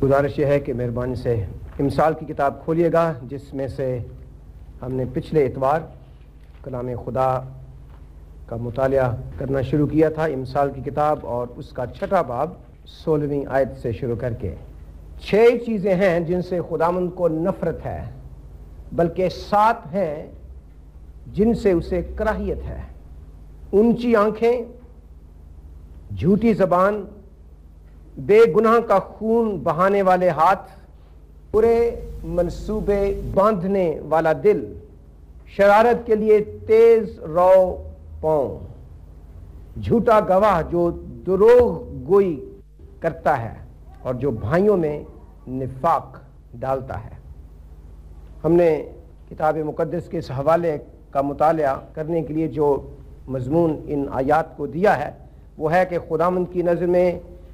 گزارش یہ ہے کہ مہربانی سے امثال کی کتاب کھولیے گا، جس میں سے ہم نے پچھلے اتوار کلام خدا کا مطالعہ کرنا شروع کیا تھا، امثال کی کتاب اور اس کا 6واں باب 16ویں آیت سے شروع کر کے 6 چیزیں ہیں جن سے خداوند کو نفرت ہے، بلکہ 7 ہیں جن سے اسے کراہیت ہے۔ اونچی آنکھیں، جھوٹی زبان، بے گناہ کا خون بہانے والے ہاتھ، برے منصوبے باندھنے والا دل، شرارت کے لیے تیز رو پاؤں، جھوٹا گواہ جو دروغ گوئی کرتا ہے اور جو بھائیوں میں نفاق ڈالتا ہے۔ ہم نے کتاب مقدس کے اس حوالے کا مطالعہ کرنے کے لیے جو مضمون ان آیات کو دیا ہے وہ ہے کہ خداوند کی نظر میں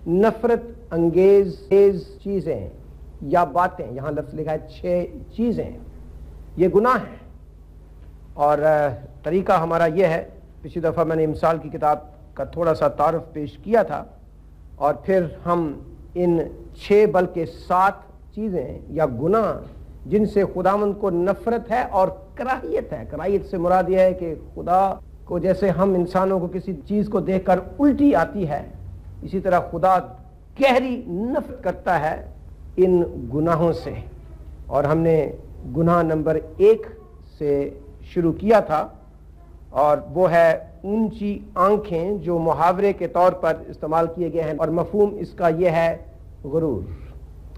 نفرت انگیز چیزیں یا باتیں، یہاں لفظ لکھا ہے 6 چیزیں، یہ گناہ ہیں۔ اور طریقہ ہمارا یہ ہے، پچھلی دفعہ میں نے امثال کی کتاب کا تھوڑا سا تعارف پیش کیا تھا، اور پھر ہم ان 6 بلکہ 7 چیزیں یا گناہ جن سے خداوند کو نفرت ہے اور کراہیت ہے۔ کراہیت سے مراد یہ ہے کہ خدا کو جیسے ہم انسانوں کو کسی چیز کو دیکھ کر الٹی آتی ہے، اسی طرح خدا گہری نفرت کرتا ہے ان گناہوں سے۔ اور ہم نے گناہ نمبر 1 سے شروع کیا تھا، اور وہ ہے اونچی آنکھیں، جو محاورے کے طور پر استعمال کیے گئے ہیں، اور مفہوم اس کا یہ ہے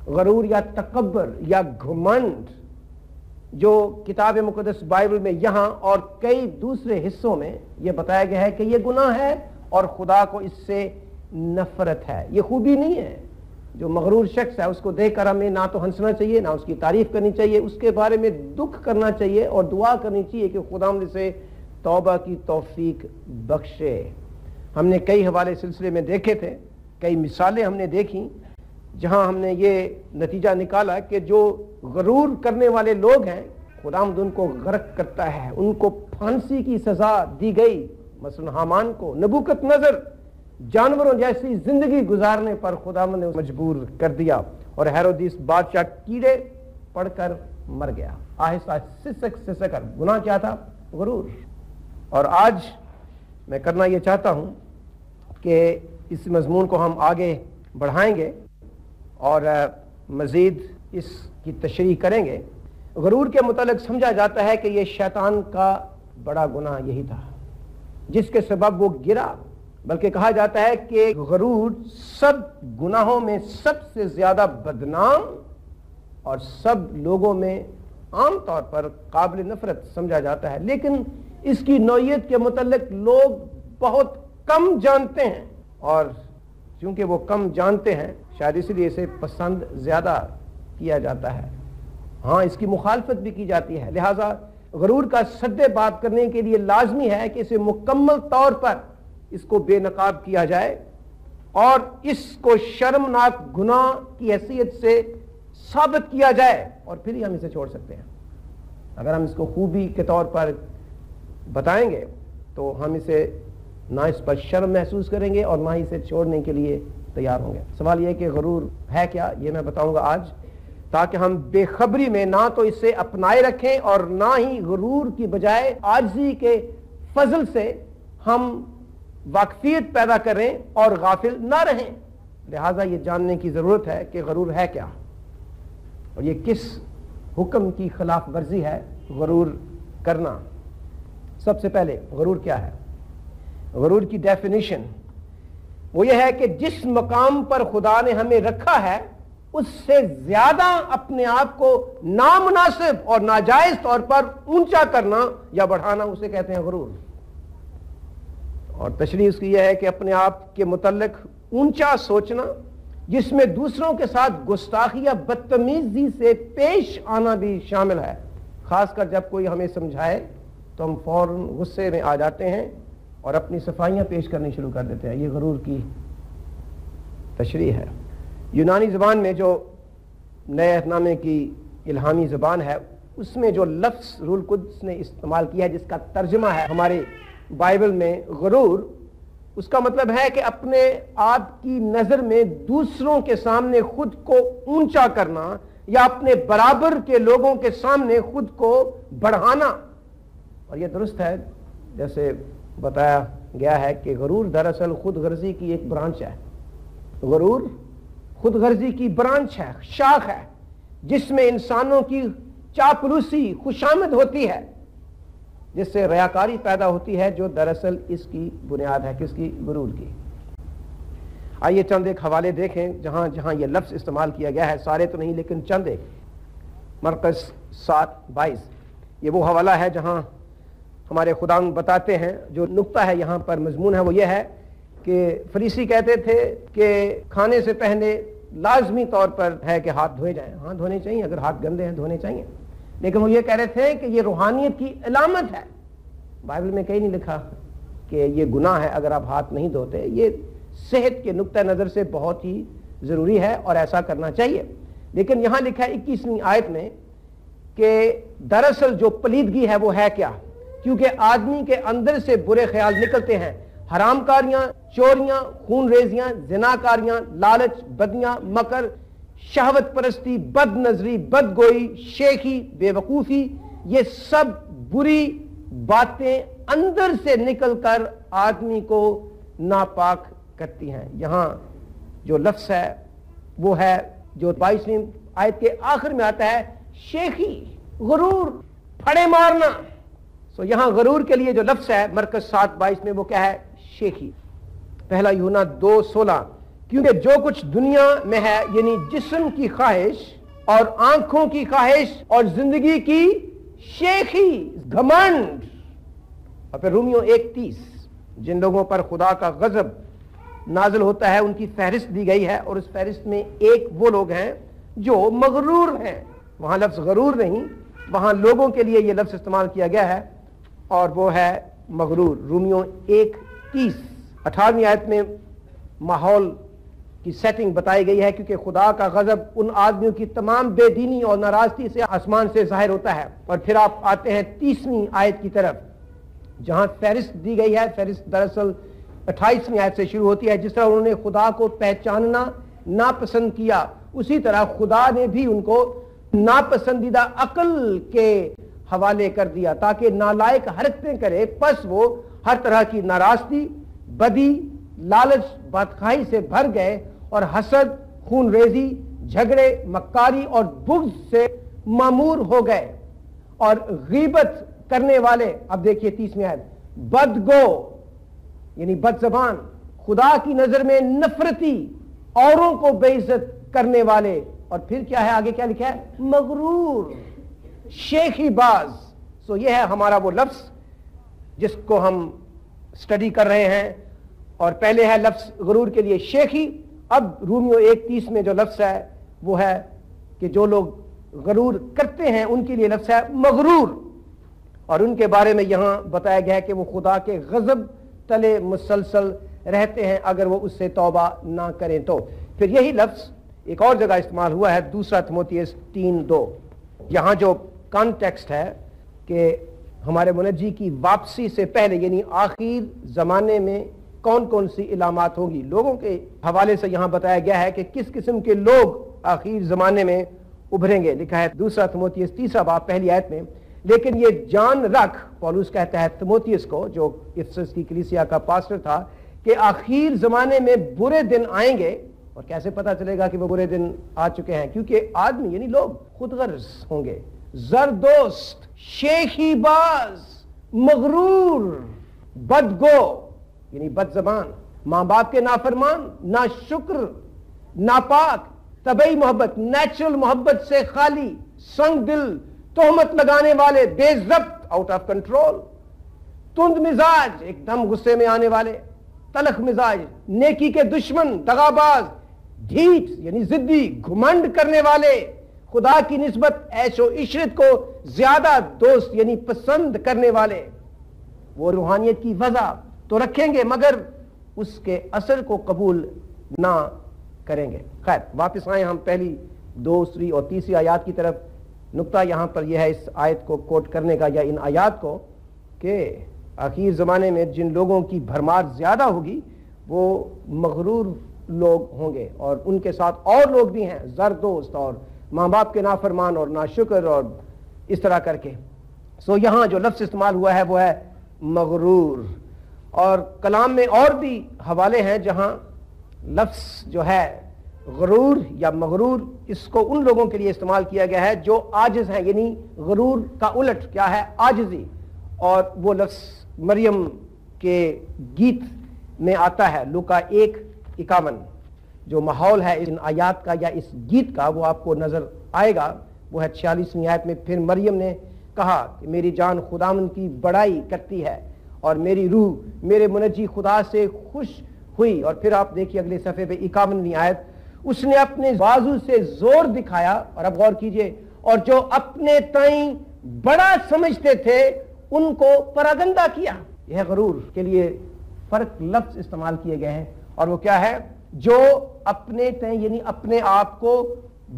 غرور یا تکبر یا گھمنڈ، جو کتاب مقدس بائبل میں یہاں اور کئی دوسرے حصوں میں یہ بتایا گیا ہے کہ یہ گناہ ہے اور خدا کو اس سے نفرت ہے۔ یہ خوبی نہیں ہے۔ جو مغرور شخص ہے اس کو دیکھ کر ہمیں نہ تو ہنسنا چاہیے، نہ اس کی تعریف کرنی چاہیے، اس کے بارے میں دکھ کرنا چاہیے اور دعا کرنی چاہیے کہ خداوند اسے توبہ کی توفیق بخشے۔ ہم نے کئی حوالے سلسلے میں دیکھے تھے، کئی مثالیں ہم نے دیکھی جہاں ہم نے یہ نتیجہ نکالا کہ جو غرور کرنے والے لوگ ہیں خداوند ان کو غرق کرتا ہے، ان کو پھانسی کی سزا دی گئی۔ مثلا حامان کو نبوکت نظر جانوروں جیسی زندگی گزارنے پر خداوند نے مجبور کر دیا، اور ہیرودیس بادشاہ کیڑے پڑ کر مر گیا، آہستہ سسک کر۔ گناہ کیا تھا؟ غرور۔ اور آج میں کرنا یہ چاہتا ہوں کہ اس مضمون کو ہم آگے بڑھائیں گے اور مزید اس کی تشریح کریں گے۔ غرور کے متعلق سمجھا جاتا ہے کہ یہ شیطان کا بڑا گناہ یہی تھا جس کے سبب وہ گرا، بلکہ کہا جاتا ہے کہ غرور سب گناہوں میں سب سے زیادہ بدنام اور سب لوگوں میں عام طور پر قابل نفرت سمجھا جاتا ہے، لیکن اس کی نوعیت کے متعلق لوگ بہت کم جانتے ہیں، اور چونکہ وہ کم جانتے ہیں شاید اس لیے اسے پسند زیادہ کیا جاتا ہے۔ ہاں، اس کی مخالفت بھی کی جاتی ہے، لہٰذا غرور کا سدے بات کرنے کے لیے لازمی ہے کہ اسے مکمل طور پر اس کو بے نقاب کیا جائے اور اس کو شرمناک گناہ کی حیثیت سے ثابت کیا جائے، اور پھر ہی ہم اسے چھوڑ سکتے ہیں۔ اگر ہم اس کو خوبی کے طور پر بتائیں گے تو ہم اسے نہ اس پر شرم محسوس کریں گے اور نہ ہی اسے چھوڑنے کے لیے تیار ہوں گے۔ سوال یہ ہے کہ غرور ہے کیا، یہ میں بتاؤں گا آج، تاکہ ہم بے خبری میں نہ تو اسے اپنائے رکھیں اور نہ ہی غرور کی بجائے عاجزی کے فضل سے ہم واقفیت پیدا کریں اور غافل نہ رہیں۔ لہٰذا یہ جاننے کی ضرورت ہے کہ غرور ہے کیا اور یہ کس حکم کی خلاف ورزی ہے غرور کرنا۔ سب سے پہلے غرور کیا ہے؟ غرور کی ڈیفینیشن وہ یہ ہے کہ جس مقام پر خدا نے ہمیں رکھا ہے اس سے زیادہ اپنے آپ کو نامناسب اور ناجائز طور پر اونچا کرنا یا بڑھانا، اسے کہتے ہیں غرور۔ اور تشریح اس کی یہ ہے کہ اپنے آپ کے متعلق اونچا سوچنا جس میں دوسروں کے ساتھ گستاخی یا بدتمیزی سے پیش آنا بھی شامل ہے، خاص کر جب کوئی ہمیں سمجھائے تو ہم فوراً غصے میں آ جاتے ہیں اور اپنی صفائیاں پیش کرنی شروع کر دیتے ہیں۔ یہ غرور کی تشریح ہے۔ یونانی زبان میں جو نئے عہد نامے کی الہامی زبان ہے اس میں جو لفظ روح القدس نے استعمال کیا ہے، جس کا ترجمہ ہے ہمارے بائبل میں غرور، اس کا مطلب ہے کہ اپنے آپ کی نظر میں دوسروں کے سامنے خود کو اونچا کرنا یا اپنے برابر کے لوگوں کے سامنے خود کو بڑھانا. اور یہ درست ہے جیسے بتایا گیا ہے کہ غرور دراصل خود غرضی کی ایک برانچ ہے. غرور خود غرضی کی برانچ ہے، شاخ ہے، جس میں انسانوں کی چاپلوسی خوشامد ہوتی ہے، جس سے ریاکاری پیدا ہوتی ہے، جو دراصل اس کی بنیاد ہے. کس کی؟ غرور کی. آئیے چند ایک حوالے دیکھیں جہاں جہاں یہ لفظ استعمال کیا گیا ہے، سارے تو نہیں لیکن چند ایک. مرقس 7:22 یہ وہ حوالہ ہے جہاں ہمارے خداوند بتاتے ہیں، جو نقطہ ہے یہاں پر مضمون ہے وہ یہ ہے کہ فریسی کہتے تھے کہ کھانے سے پہلے لازمی طور پر ہے کہ ہاتھ دھوئے جائیں. ہاں دھونے چاہیے، اگر ہاتھ گندے ہیں دھونے چاہیے، لیکن وہ یہ کہہ رہے تھے کہ یہ روحانیت کی علامت ہے. بائبل میں کہیں نہیں لکھا کہ یہ گناہ ہے اگر آپ ہاتھ نہیں دھوتے. یہ صحت کے نقطہ نظر سے بہت ہی ضروری ہے اور ایسا کرنا چاہیے. لیکن یہاں لکھا ہے 21ویں آیت میں کہ دراصل جو پلیدگی ہے وہ ہے کیا؟ کیونکہ آدمی کے اندر سے برے خیال نکلتے ہیں، حرام کاریاں، چوریاں، خون ریزیاں، زناکاریاں، لالچ، بدیاں، مکر، شہوت پرستی، بد نظری، بد گوئی، شیخی، بے وقوفی. یہ سب بری باتیں اندر سے نکل کر آدمی کو ناپاک کرتی ہیں. یہاں جو لفظ ہے وہ ہے جو 22ویں آیت کے آخر میں آتا ہے، شیخی، غرور، پھڑے مارنا. یہاں غرور کے لیے جو لفظ ہے مرقس 7:22 میں وہ کیا ہے؟ شیخی. پہلا یوحنا 2:16 کیونکہ جو کچھ دنیا میں ہے یعنی جسم کی خواہش اور آنکھوں کی خواہش اور زندگی کی شیخی، گھمنڈ. اور پھر رومیو 1:30 جن لوگوں پر خدا کا غضب نازل ہوتا ہے ان کی فہرست دی گئی ہے، اور اس فہرست میں ایک وہ لوگ ہیں جو مغرور ہیں. وہاں لفظ غرور نہیں، وہاں لوگوں کے لیے یہ لفظ استعمال کیا گیا ہے اور وہ ہے مغرور. رومیو 1:30 18ویں آیت میں ماحول کی سیٹنگ بتائی گئی ہے کیونکہ خدا کا غضب ان آدمیوں کی تمام بے دینی اور ناراضگی سے آسمان سے ظاہر ہوتا ہے. اور پھر آپ آتے ہیں 30ویں آیت کی طرف جہاں فہرست دی گئی ہے. فہرست دراصل 28ویں آیت سے شروع ہوتی ہے. جس طرح انہوں نے خدا کو پہچاننا ناپسند کیا، اسی طرح خدا نے بھی ان کو ناپسندیدہ عقل کے حوالے کر دیا تاکہ نالائق حرکتیں کرے. پس وہ ہر طرح کی ناراضگی، بدی، لالچ، بدخواہی سے بھر گئے اور حسد، خون ریزی، جھگڑے، مکاری اور بغض سے مامور ہو گئے اور غیبت کرنے والے. اب دیکھیے 30ویں آیت، بدگو یعنی بد زبان، خدا کی نظر میں نفرتی، اوروں کو بے عزت کرنے والے. اور پھر کیا ہے آگے؟ کیا لکھا ہے؟ مغرور، شیخی باز. یہ ہے ہمارا وہ لفظ جس کو ہم سٹڈی کر رہے ہیں. اور پہلے ہے لفظ غرور کے لیے شیخی. اب رومیو 1:30 میں جو لفظ ہے وہ ہے کہ جو لوگ غرور کرتے ہیں ان کے لیے لفظ ہے مغرور. اور ان کے بارے میں یہاں بتایا گیا ہے کہ وہ خدا کے غضب تلے مسلسل رہتے ہیں اگر وہ اس سے توبہ نہ کریں تو. پھر یہی لفظ ایک اور جگہ استعمال ہوا ہے، 2 تیموتھیوس 3:2. یہاں جو کانٹیکسٹ ہے کہ ہمارے منجی کی واپسی سے پہلے یعنی آخر زمانے میں کون کون سی علامات ہوں گی، لوگوں کے حوالے سے یہاں بتایا گیا ہے کہ کس قسم کے لوگ آخر زمانے میں ابھریں گے. لکھا ہے 2 تیموتھیوس 3 پہلی آیت میں، لیکن یہ جان رکھ، پولس کہتا ہے تیموتھیوس کو جو افسس کی کلیسیا کا پاسٹر تھا، کہ آخر زمانے میں برے دن آئیں گے. اور کیسے پتا چلے گا کہ وہ برے دن آ چکے ہیں؟ کیونکہ آدمی یعنی لوگ خود غرض ہوں گے، زردوست، شیخی باز، مغرور، بدگو یعنی بد زبان، ماں باپ کے نافرمان، ناشکر، ناپاک، طبعی محبت، نیچرل محبت سے خالی، سنگ دل، تہمت لگانے والے، بے ضبط، آؤٹ آف کنٹرول، تند مزاج، ایک دم غصے میں آنے والے، تلخ مزاج، نیکی کے دشمن، دغاباز، ڈھیٹ یعنی ضدی، گھمنڈ کرنے والے، خدا کی نسبت عیش و عشرت کو زیادہ دوست یعنی پسند کرنے والے. وہ روحانیت کی وضع تو رکھیں گے مگر اس کے اثر کو قبول نہ کریں گے. خیر واپس آئیں ہم پہلی 2 اور 3 آیات کی طرف. نقطہ یہاں پر یہ ہے اس آیت کو کوٹ کرنے کا یا ان آیات کو کہ آخر زمانے میں جن لوگوں کی بھرمار زیادہ ہوگی وہ مغرور لوگ ہوں گے، اور ان کے ساتھ اور لوگ بھی ہیں، زر دوست اور ماں باپ کے نافرمان اور ناشکر اور اس طرح کر کے. سو یہاں جو لفظ استعمال ہوا ہے وہ ہے مغرور. اور کلام میں اور بھی حوالے ہیں جہاں لفظ جو ہے غرور یا مغرور اس کو ان لوگوں کے لیے استعمال کیا گیا ہے جو عاجز ہیں، یعنی غرور کا الٹ کیا ہے؟ عاجزی. اور وہ لفظ مریم کے گیت میں آتا ہے، لوکا 1:51. جو ماحول ہے ان آیات کا یا اس گیت کا وہ آپ کو نظر آئے گا، وہ ہے 46ویں آیت میں. پھر مریم نے کہا کہ میری جان خداوند کی بڑائی کرتی ہے اور میری روح میرے منجی خدا سے خوش ہوئی. اور پھر آپ دیکھیے اگلے صفحے پہ 51ویں آیت، اس نے اپنے بازو سے زور دکھایا. اور اب غور کیجئے، اور جو اپنے تائیں بڑا سمجھتے تھے ان کو پراگندہ کیا. یہ غرور کے لیے فرق لفظ استعمال کیے گئے ہیں، اور وہ کیا ہے؟ جو اپنے تائیں یعنی اپنے آپ کو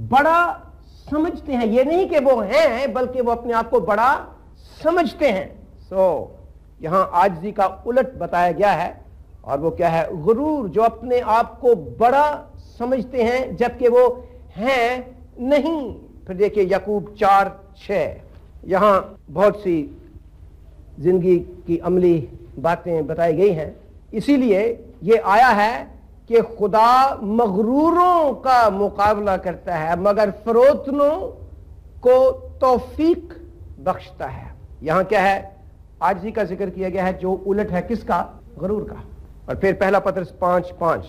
بڑا سمجھتے ہیں. یہ نہیں کہ وہ ہیں بلکہ وہ اپنے آپ کو بڑا سمجھتے ہیں. یہاں عاجزی کا الٹ بتایا گیا ہے، اور وہ کیا ہے؟ غرور، جو اپنے آپ کو بڑا سمجھتے ہیں جبکہ وہ ہیں نہیں. پھر دیکھیے یعقوب 4:6، یہاں بہت سی زندگی کی عملی باتیں بتائی گئی ہیں. اسی لیے یہ آیا ہے کہ خدا مغروروں کا مقابلہ کرتا ہے مگر فروتنوں کو توفیق بخشتا ہے. یہاں کیا ہے؟ عاجزی کا ذکر کیا گیا ہے جو الٹ ہے کس کا؟ غرور کا. اور پھر پہلا پطرس 5:5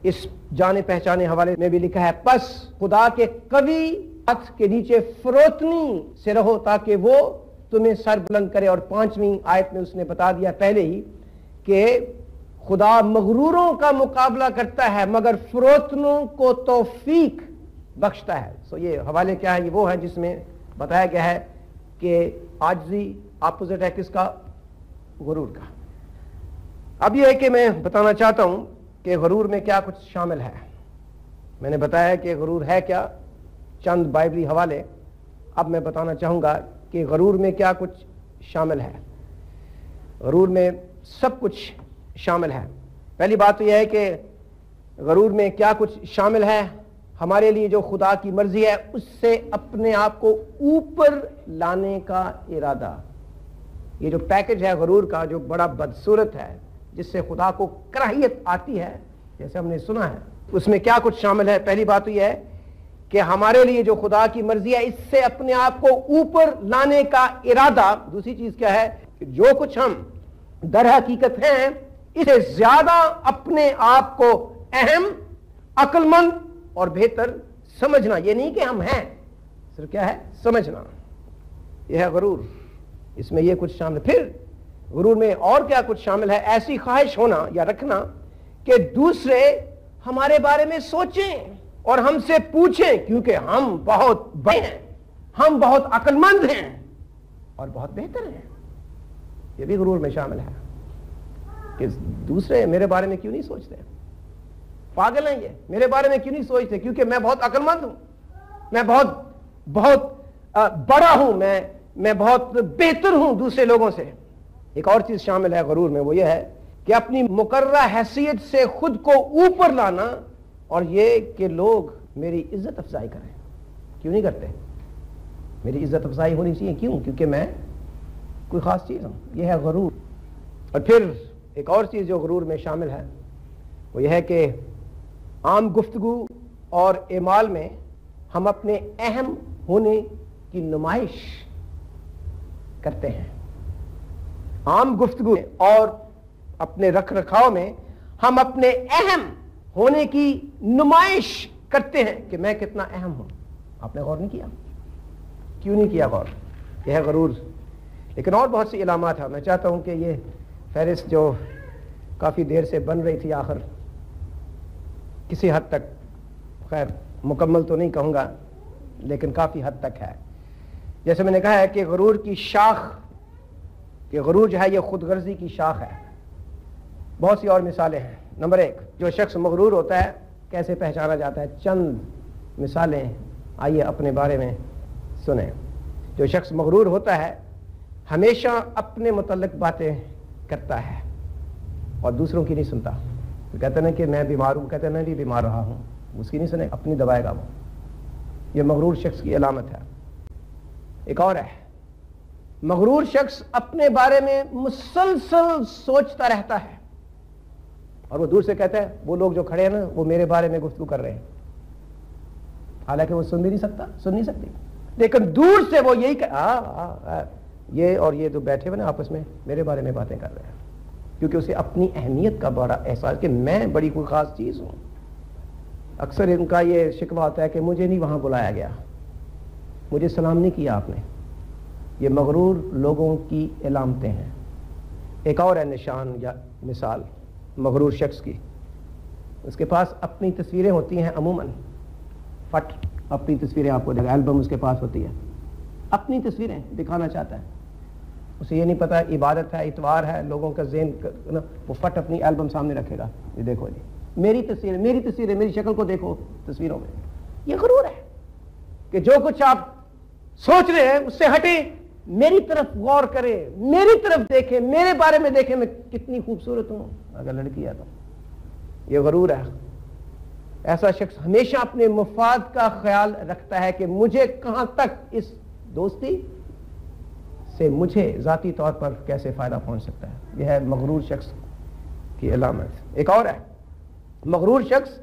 اس جانے پہچانے حوالے میں بھی لکھا ہے، پس خدا کے قوی ہاتھ کے نیچے فروتنی سے رہو تاکہ وہ تمہیں سر بلند کرے. اور 5ویں آیت میں اس نے بتا دیا پہلے ہی کہ خدا مغروروں کا مقابلہ کرتا ہے مگر فروتنوں کو توفیق بخشتا ہے. یہ حوالے کیا ہے؟ یہ وہ ہے جس میں بتایا گیا ہے کہ عاجزی اپوزٹ ہے کس کا؟ غرور کا. اب یہ ہے کہ میں بتانا چاہتا ہوں کہ غرور میں کیا کچھ شامل ہے. میں نے بتایا کہ غرور ہے کیا، چند بائبلی حوالے. اب میں بتانا چاہوں گا کہ غرور میں کیا کچھ شامل ہے. غرور میں سب کچھ شامل ہے. پہلی بات تو یہ ہے کہ غرور میں کیا کچھ شامل ہے؟ ہمارے لیے جو خدا کی مرضی ہے اس سے اپنے آپ کو اوپر لانے کا ارادہ. یہ جو پیکج ہے غرور کا جو بڑا بدصورت ہے، جس سے خدا کو کراہیت آتی ہے جیسے ہم نے سنا ہے، اس میں کیا کچھ شامل ہے؟ پہلی بات تو یہ ہے کہ ہمارے لیے جو خدا کی مرضی ہے اس سے اپنے آپ کو اوپر لانے کا ارادہ. دوسری چیز کیا ہے؟ کہ جو کچھ ہم در حقیقت ہیں اسے زیادہ اپنے آپ کو اہم، عقل مند اور بہتر سمجھنا. یہ نہیں کہ ہم ہیں، صرف کیا ہے؟ سمجھنا. یہ ہے غرور. اس میں یہ کچھ شامل ہے. پھر غرور میں اور کیا کچھ شامل ہے؟ ایسی خواہش ہونا یا رکھنا کہ دوسرے ہمارے بارے میں سوچیں اور ہم سے پوچھیں کیونکہ ہم بہت بڑے ہیں، ہم بہت عقل مند ہیں اور بہت بہتر ہیں. یہ بھی غرور میں شامل ہے کہ دوسرے میرے بارے میں کیوں نہیں سوچتے؟ پاگل ہیں یہ، میرے بارے میں کیوں نہیں سوچتے؟ کیونکہ میں بہت عقل مند ہوں، میں بہت بڑا ہوں، میں بہت بہتر ہوں دوسرے لوگوں سے. ایک اور چیز شامل ہے غرور میں، وہ یہ ہے کہ اپنی مقررہ حیثیت سے خود کو اوپر لانا، اور یہ کہ لوگ میری عزت افزائی کریں. کیوں نہیں کرتے؟ میری عزت افزائی ہونی چاہیے. کیوں؟ کیونکہ میں کوئی خاص چیز ہوں. یہ ہے غرور. اور پھر ایک اور چیز جو غرور میں شامل ہے وہ یہ ہے کہ عام گفتگو اور اعمال میں ہم اپنے اہم ہونے کی نمائش کرتے ہیں. عام گفتگو اور اپنے رکھ رکھاؤ میں ہم اپنے اہم ہونے کی نمائش کرتے ہیں کہ میں کتنا اہم ہوں. آپ نے غور نہیں کیا؟ کیوں نہیں کیا غور؟ یہ ہے غرور. لیکن اور بہت سی علامات ہیں. میں چاہتا ہوں کہ یہ فہرست جو کافی دیر سے بن رہی تھی آخر کسی حد تک، خیر مکمل تو نہیں کہوں گا لیکن کافی حد تک ہے. جیسے میں نے کہا ہے کہ غرور کی شاخ، کہ غرور جو ہے یہ خود غرضی کی شاخ ہے. بہت سی اور مثالیں ہیں. نمبر 1، جو شخص مغرور ہوتا ہے کیسے پہچانا جاتا ہے؟ چند مثالیں آئیے اپنے بارے میں سنیں. جو شخص مغرور ہوتا ہے ہمیشہ اپنے متعلق باتیں کرتا ہے اور دوسروں کی نہیں سنتا. تو کہتے ہیں کہ میں بیمار ہوں, کہتے ہیں میں بھی بیمار رہا ہوں, اس کی نہیں سنے, اپنی دبائے گا وہ. یہ مغرور شخص کی علامت ہے. ایک اور ہے, مغرور شخص اپنے بارے میں مسلسل سوچتا رہتا ہے اور وہ دور سے کہتا ہے وہ لوگ جو کھڑے ہیں نا وہ میرے بارے میں گفتگو کر رہے ہیں, حالانکہ وہ سن نہیں سکتی, لیکن دور سے وہ یہی یہ اور یہ جو بیٹھے ہوئے نا آپس میں میرے بارے میں باتیں کر رہے ہیں, کیونکہ اسے اپنی اہمیت کا بڑا احساس کہ میں بڑی کوئی خاص چیز ہوں. اکثر ان کا یہ شکوہ ہوتا ہے کہ مجھے نہیں وہاں بلایا گیا, مجھے سلام نہیں کیا آپ نے. یہ مغرور لوگوں کی علامتیں ہیں. ایک اور ہے نشان یا مثال مغرور شخص کی, اس کے پاس اپنی تصویریں ہوتی ہیں عموماً, فٹ اپنی تصویریں آپ کو دیکھا, البم اس کے پاس ہوتی ہے, اپنی تصویریں دکھانا چاہتا ہے. اسے یہ نہیں پتا عبادت ہے, اتوار ہے, لوگوں کا ذہن وہ فٹ اپنی البم سامنے رکھے گا, یہ دیکھو جی میری تصویریں, میری شکل کو دیکھو تصویروں میں. یہ غرور ہے کہ جو کچھ آپ سوچ رہے ہیں اس سے ہٹے, میری طرف غور کرے, میری طرف دیکھے, میرے بارے میں دیکھے میں کتنی خوبصورت ہوں. اگر لڑکی ہے تو یہ غرور ہے. ایسا شخص ہمیشہ اپنے مفاد کا خیال رکھتا ہے کہ مجھے کہاں تک اس دوستی سے مجھے ذاتی طور پر کیسے فائدہ پہنچ سکتا ہے. یہ ہے مغرور شخص کی علامت. ایک اور ہے, مغرور شخص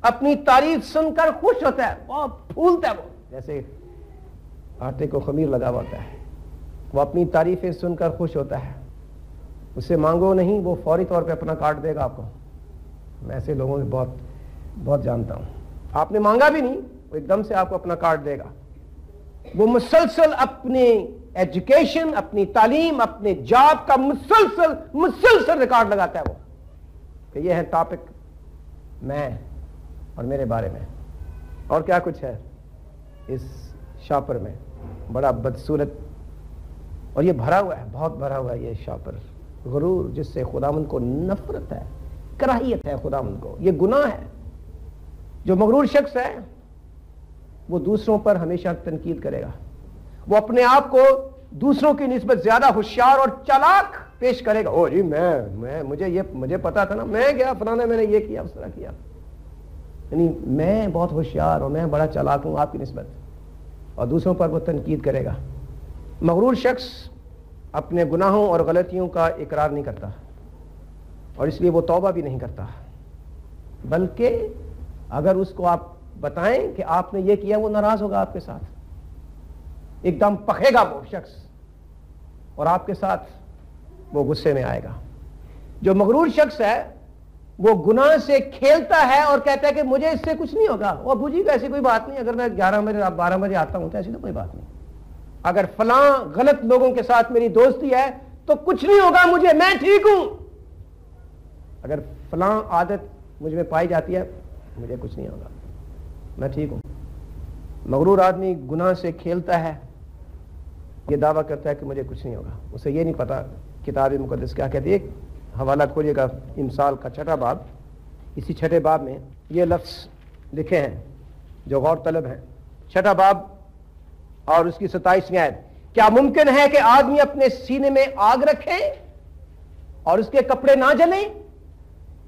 اپنی تعریف سن کر خوش ہوتا ہے, بہت پھولتا ہے, وہ جیسے آٹے کو خمیر لگا ہوا ہوتا ہے, وہ اپنی تعریفیں سن کر خوش ہوتا ہے. اس سے مانگو نہیں, وہ فوری طور پہ اپنا کارڈ دے گا آپ کو. میں ایسے لوگوں سے بہت جانتا ہوں, آپ نے مانگا بھی نہیں, وہ ایک دم سے آپ کو اپنا کارڈ دے گا. وہ مسلسل اپنی ایجوکیشن, اپنی تعلیم, اپنے جاب کا مسلسل ریکارڈ لگاتا ہے وہ کہ یہ ہے ٹاپک میں اور میرے بارے میں. اور کیا کچھ ہے اس شاپر میں, بڑا بدصورت, اور یہ بھرا ہوا ہے, بہت بھرا ہوا ہے یہ شاپر. غرور جس سے خداوند کو نفرت ہے, کراہیت ہے خداوند کو, یہ گناہ ہے. جو مغرور شخص ہے وہ دوسروں پر ہمیشہ تنقید کرے گا, وہ اپنے آپ کو دوسروں کی نسبت زیادہ ہوشیار اور چالاک پیش کرے گا. او جی مجھے پتا تھا نا, میں گیا فلانا, میں نے یہ کیا, اس طرح کیا, یعنی میں بہت ہوشیار اور میں بڑا چالاک ہوں آپ کی نسبت, اور دوسروں پر وہ تنقید کرے گا. مغرور شخص اپنے گناہوں اور غلطیوں کا اقرار نہیں کرتا, اور اس لیے وہ توبہ بھی نہیں کرتا, بلکہ اگر اس کو آپ بتائیں کہ آپ نے یہ کیا, وہ ناراض ہوگا آپ کے ساتھ, ایک دم پکے گا وہ شخص, اور آپ کے ساتھ وہ غصے میں آئے گا. جو مغرور شخص ہے وہ گناہ سے کھیلتا ہے اور کہتا ہے کہ مجھے اس سے کچھ نہیں ہوگا. وہ ابو جی ایسی کوئی بات نہیں, اگر میں 11 بجے 12 بجے آتا ہوں تو ایسی تو کوئی بات نہیں, اگر فلاں غلط لوگوں کے ساتھ میری دوستی ہے تو کچھ نہیں ہوگا مجھے, میں ٹھیک ہوں. اگر فلاں عادت مجھ میں پائی جاتی ہے مجھے کچھ نہیں ہوگا, میں ٹھیک ہوں. مغرور آدمی گناہ سے کھیلتا ہے, یہ دعویٰ کرتا ہے کہ مجھے کچھ نہیں ہوگا. اسے یہ نہیں پتا کتاب مقدس کیا کہتی ہے. ایک حوالہ کھولیے گا, امثال کا 6واں باب, اسی 6 باب میں یہ لفظ لکھے ہیں جو غور طلب ہیں. 6واں باب اور اس کی 27ویں آیت. کیا ممکن ہے کہ آدمی اپنے سینے میں آگ رکھے اور اس کے کپڑے نہ جلیں,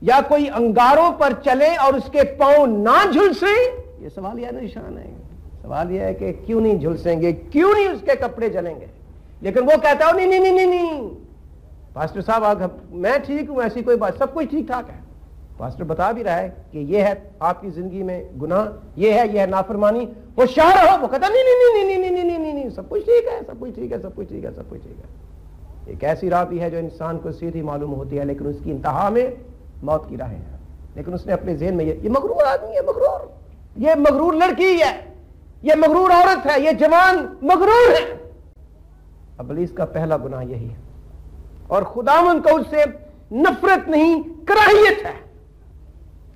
یا کوئی انگاروں پر چلے اور اس کے پاؤں نہ جھلسیں؟ یہ سوال یہ نشان ہے. سوال یہ ہے کہ کیوں نہیں جھلسیں گے, کیوں نہیں اس کے کپڑے جلیں گے. لیکن وہ کہتا ہے نہیں پاسٹر صاحب میں ٹھیک ہوں, ایسی کوئی بات, سب کچھ ٹھیک ٹھاک ہے. پاسٹر بتا بھی رہا ہے کہ یہ ہے آپ کی زندگی میں گناہ, یہ ہے نافرمانی. وہ شاہ رہو, وہ کہتا نہیں سب کچھ ٹھیک ہے, سب کچھ ٹھیک ہے, سب کچھ ٹھیک ہے, سب کچھ ٹھیک ہے. ایک ایسی راہ بھی ہے جو انسان کو سیدھی معلوم ہوتی ہے, لیکن اس کی انتہا میں موت کی راہیں ہیں. لیکن اس نے اپنے ذہن میں یہ مغرور آدمی ہے, مغرور, یہ مغرور لڑکی ہے, یہ مغرور عورت ہے, یہ جوان مغرور ہے. ابلیس کا پہلا گناہ یہی ہے, اور خداوند کو اس سے نفرت نہیں, کراہیت ہے.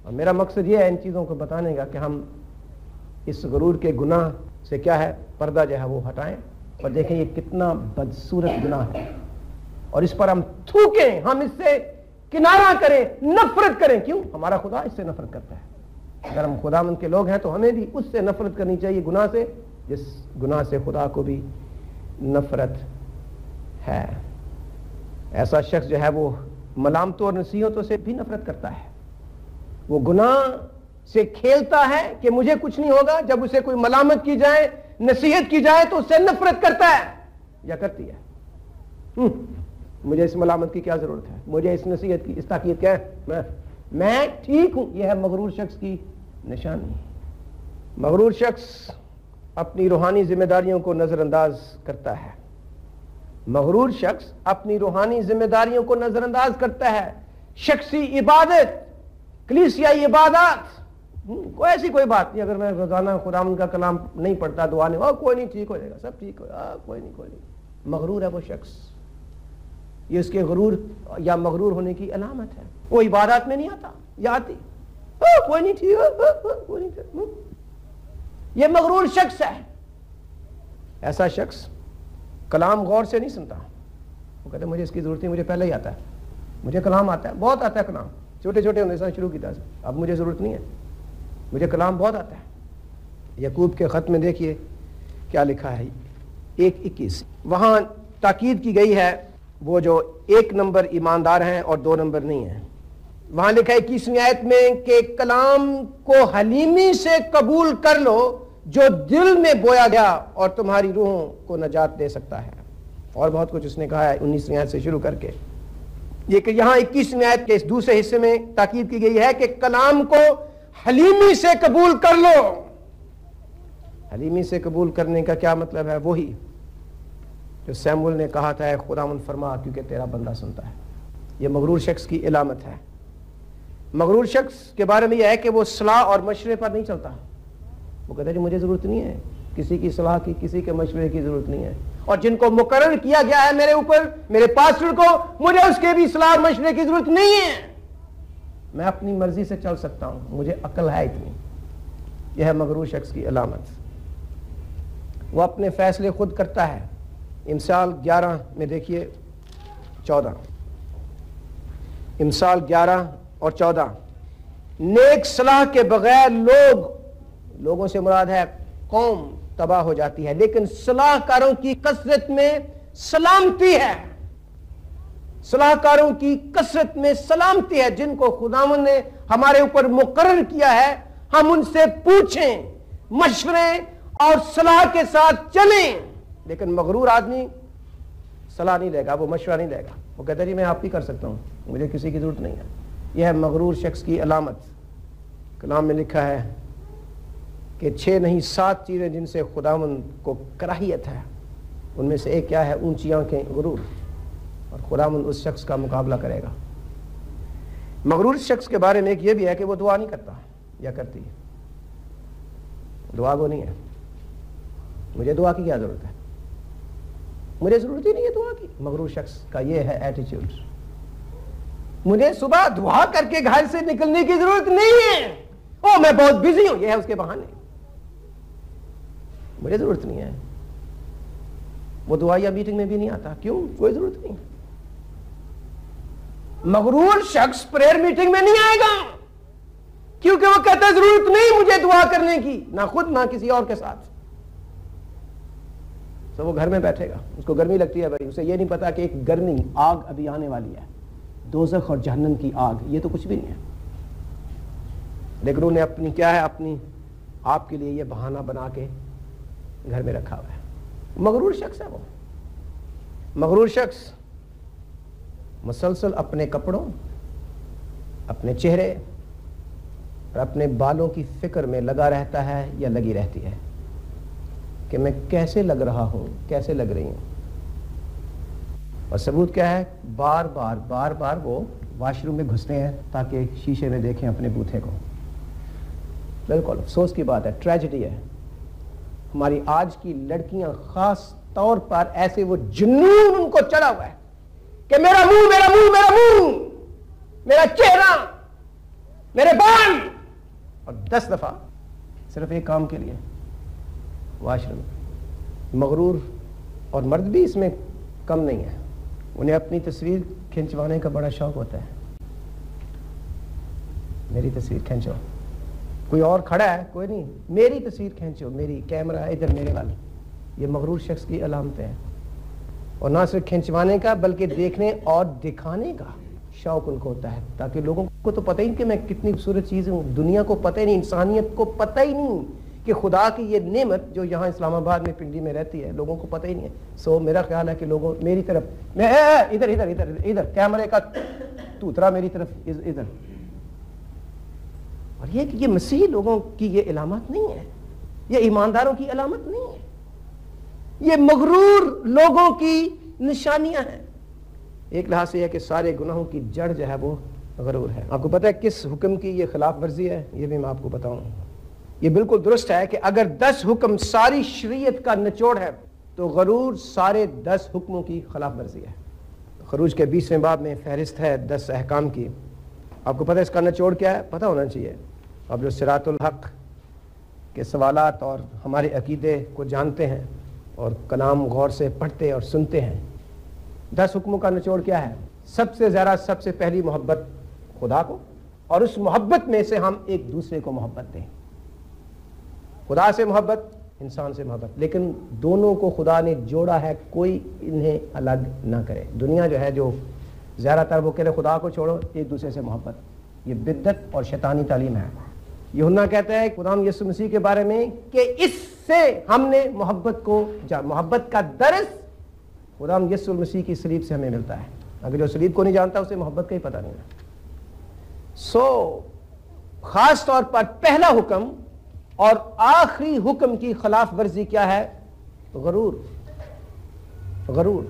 اور میرا مقصد یہ ہے ان چیزوں کو بتانے کا کہ ہم اس غرور کے گناہ سے کیا ہے پردہ جو ہے وہ ہٹائیں, اور دیکھیں یہ کتنا بدصورت گناہ ہے, اور اس پر ہم تھوکیں, ہم اس سے کنارہ کریں, نفرت کریں. کیوں؟ ہمارا خدا اس سے نفرت کرتا ہے. اگر ہم خداوند کے لوگ ہیں تو ہمیں بھی اس سے نفرت کرنی چاہیے, گناہ سے, جس گناہ سے خدا کو بھی نفرت ہے. ایسا شخص جو ہے وہ ملامتوں اور نصیحتوں سے بھی نفرت کرتا ہے. وہ گناہ سے کھیلتا ہے کہ مجھے کچھ نہیں ہوگا. جب اسے کوئی ملامت کی جائے, نصیحت کی جائے تو اس سے نفرت کرتا ہے یا کرتی ہے. مجھے اس ملامت کی کیا ضرورت ہے, مجھے اس نصیحت کی, اس تاکید کیا ہے, میں ٹھیک ہوں. یہ ہے مغرور شخص کی نشانی. مغرور شخص اپنی روحانی ذمہ داریوں کو نظر انداز کرتا ہے. مغرور شخص اپنی روحانی ذمہ داریوں کو نظر انداز کرتا ہے. شخصی عبادت, کلیسیائی عبادات, کوئی ایسی کوئی بات نہیں. اگر میں روزانہ خداوند کا کلام نہیں پڑھتا, دعا نہیں, کوئی نہیں, ٹھیک ہو جائے گا, سب ٹھیک ہوگا, کوئی نہیں. مغرور ہے وہ شخص. یہ اس کے غرور یا مغرور ہونے کی علامت ہے. وہ عبادات میں نہیں آتا یا آتی, کوئی نہیں, ٹھیک ہے, کوئی نہیں. یہ مغرور شخص ہے. ایسا شخص کلام غور سے نہیں سنتا. وہ کہتے ہیں مجھے اس کی ضرورت نہیں, مجھے پہلے ہی آتا ہے, مجھے کلام آتا ہے, بہت آتا ہے کلام. چھوٹے چھوٹے ہونے سے شروع کیا, اب مجھے ضرورت نہیں ہے, مجھے کلام بہت آتا ہے. یعقوب کے خط میں دیکھیے کیا لکھا ہے, 1:21. وہاں تاکید کی گئی ہے وہ جو 1 نمبر ایماندار ہیں اور 2 نمبر نہیں ہیں. وہاں لکھا ہے 21ویں آیت میں کہ کلام کو حلیمی سے قبول کر لو جو دل میں بویا گیا اور تمہاری روحوں کو نجات دے سکتا ہے. اور بہت کچھ اس نے کہا ہے 19ویں آیت سے شروع کر کے. یہ کہ یہاں 21ویں آیت کے اس دوسرے حصے میں تاکید کی گئی ہے کہ کلام کو حلیمی سے قبول کر لو. حلیمی سے قبول کرنے کا کیا مطلب ہے؟ وہی جو سیمول نے کہا تھا, خداوند فرما کیونکہ تیرا بندہ سنتا ہے. یہ مغرور شخص کی علامت ہے. مغرور شخص کے بارے میں یہ ہے کہ وہ صلاح اور مشورے پر نہیں چلتا. وہ کہتا ہے کہ مجھے ضرورت نہیں ہے کسی کی صلاح کی, کسی کے مشورے کی ضرورت نہیں ہے. اور جن کو مقرر کیا گیا ہے میرے اوپر, میرے پاسٹر کو, مجھے اس کے بھی صلاح اور مشورے کی ضرورت نہیں ہے. میں اپنی مرضی سے چل سکتا ہوں, مجھے عقل ہے اتنی. یہ ہے مغرور شخص کی علامت. وہ اپنے فیصلے خود کرتا ہے. امثال 11 میں دیکھیے 14. امثال 11 اور 14. نیک صلاح کے بغیر لوگوں سے مراد ہے قوم تباہ ہو جاتی ہے, لیکن صلاح کاروں کی کثرت میں سلامتی ہے. صلاح کاروں کی کثرت میں سلامتی ہے. جن کو خداوند نے ہمارے اوپر مقرر کیا ہے, ہم ان سے پوچھیں, مشورے اور صلاح کے ساتھ چلیں. لیکن مغرور آدمی صلاح نہیں لے گا, وہ مشورہ نہیں لے گا. وہ کہتا ہے جی میں آپ ہی کر سکتا ہوں, مجھے کسی کی ضرورت نہیں ہے. یہ ہے مغرور شخص کی علامت. کلام میں لکھا ہے کہ 6 نہیں 7 چیزیں جن سے خداوند کو کراہیت ہے. ان میں سے ایک کیا ہے؟ اونچی آنکھیں, غرور. اور خداوند اس شخص کا مقابلہ کرے گا. مغرور شخص کے بارے میں ایک یہ بھی ہے کہ وہ دعا نہیں کرتا یا کرتی. دعا وہ نہیں ہے. مجھے دعا کی کیا ضرورت ہے, مجھے ضرورت ہی نہیں ہے دعا کی. مغرور شخص کا یہ ہے ایٹیچیوڈ. مجھے صبح دعا کر کے گھر سے نکلنے کی ضرورت نہیں ہے, میں بہت بزی ہوں, یہ ہے اس کے بہانے. مجھے ضرورت نہیں ہے. وہ دعا یا میٹنگ میں بھی نہیں آتا. کیوں؟ کوئی ضرورت نہیں. مغرور شخص پریئر میٹنگ میں نہیں آئے گا کیونکہ وہ کہتا ہے ضرورت نہیں مجھے دعا کرنے کی, نہ خود نہ کسی اور کے ساتھ. تو وہ گھر میں بیٹھے گا, اس کو گرمی لگتی ہے بھائی, اسے یہ نہیں پتا کہ ایک گرمی آگ ابھی آنے والی ہے, دوزخ اور جہنم کی آگ. یہ تو کچھ بھی نہیں ہے. لیکن انہیں اپنی کیا ہے, اپنی آپ کے لیے یہ بہانہ بنا کے گھر میں رکھا ہوا ہے. مغرور شخص ہے وہ. مغرور شخص مسلسل اپنے کپڑوں, اپنے چہرے اور اپنے بالوں کی فکر میں لگا رہتا ہے یا لگی رہتی ہے کہ میں کیسے لگ رہا ہوں, کیسے لگ رہی ہوں. اور ثبوت کیا ہے؟ بار بار وہ واش روم میں گھستے ہیں تاکہ شیشے میں دیکھیں اپنے بوتھے کو. بالکل افسوس کی بات ہے, ٹریجڈی ہے. ہماری آج کی لڑکیاں خاص طور پر ایسے وہ جنون ان کو چڑھا ہوا ہے کہ میرا منہ, میرا منہ, میرا منہ, میرا چہرہ, میرے بال, اور 10 دفعہ صرف ایک کام کے لیے واش روم. مغرور اور مرد بھی اس میں کم نہیں ہے. انہیں اپنی تصویر کھنچوانے کا بڑا شوق ہوتا ہے. میری تصویر کھینچو, کوئی اور کھڑا ہے, کوئی نہیں, میری تصویر کھینچو, میری کیمرہ ادھر میرے والا. یہ مغرور شخص کی علامت ہے. اور نہ صرف کھنچوانے کا بلکہ دیکھنے اور دکھانے کا شوق ان کو ہوتا ہے، تاکہ لوگوں کو تو پتہ ہی کہ میں کتنی خوبصورت چیز ہوں، دنیا کو پتہ ہی نہیں، انسانیت کو پتہ ہی نہیں کہ خدا کی یہ نعمت جو یہاں اسلام آباد میں پنڈی میں رہتی ہے، لوگوں کو پتہ ہی نہیں ہے. سو میرا خیال ہے کہ لوگوں میری طرف میں ادھر ادھر ادھر ادھر کیمرے کا توترا میری طرف ادھر، اور یہ کہ یہ مسیحی لوگوں کی یہ علامت نہیں ہے، یہ ایمانداروں کی علامت نہیں ہے، یہ مغرور لوگوں کی نشانیاں ہیں. ایک لحاظ سے یہ کہ سارے گناہوں کی جڑ جو ہے وہ غرور ہے. آپ کو پتہ ہے کس حکم کی یہ خلاف ورزی ہے؟ یہ بھی میں آپ کو بتاؤں. یہ بالکل درست ہے کہ اگر 10 حکم ساری شریعت کا نچوڑ ہے تو غرور سارے 10 حکموں کی خلاف ورزی ہے. خروج کے 20ویں باب میں فہرست ہے 10 احکام کی. آپ کو پتہ ہے اس کا نچوڑ کیا ہے؟ پتہ ہونا چاہیے. آپ جو صراط الحق کے سوالات اور ہمارے عقیدے کو جانتے ہیں اور کلام غور سے پڑھتے اور سنتے ہیں، 10 حکموں کا نچوڑ کیا ہے؟ سب سے زیادہ سب سے پہلی محبت خدا کو، اور اس محبت میں سے ہم ایک دوسرے کو محبت دیں. خدا سے محبت، انسان سے محبت، لیکن دونوں کو خدا نے جوڑا ہے، کوئی انہیں الگ نہ کرے. دنیا جو ہے جو زیادہ تر وہ کہتے خدا کو چھوڑو ایک دوسرے سے محبت، یہ بدعت اور شیطانی تعلیم ہے. یوحنا کہتا ہے خدا یسوع مسیح کے بارے میں کہ اس سے ہم نے محبت کا درس خدا یسوع مسیح کی صلیب سے ہمیں ملتا ہے. اگر جو صلیب کو نہیں جانتا اسے محبت کا ہی پتہ نہیں ہے. سو خاص طور پر پہلا حکم اور آخری حکم کی خلاف ورزی کیا ہے؟ غرور. غرور.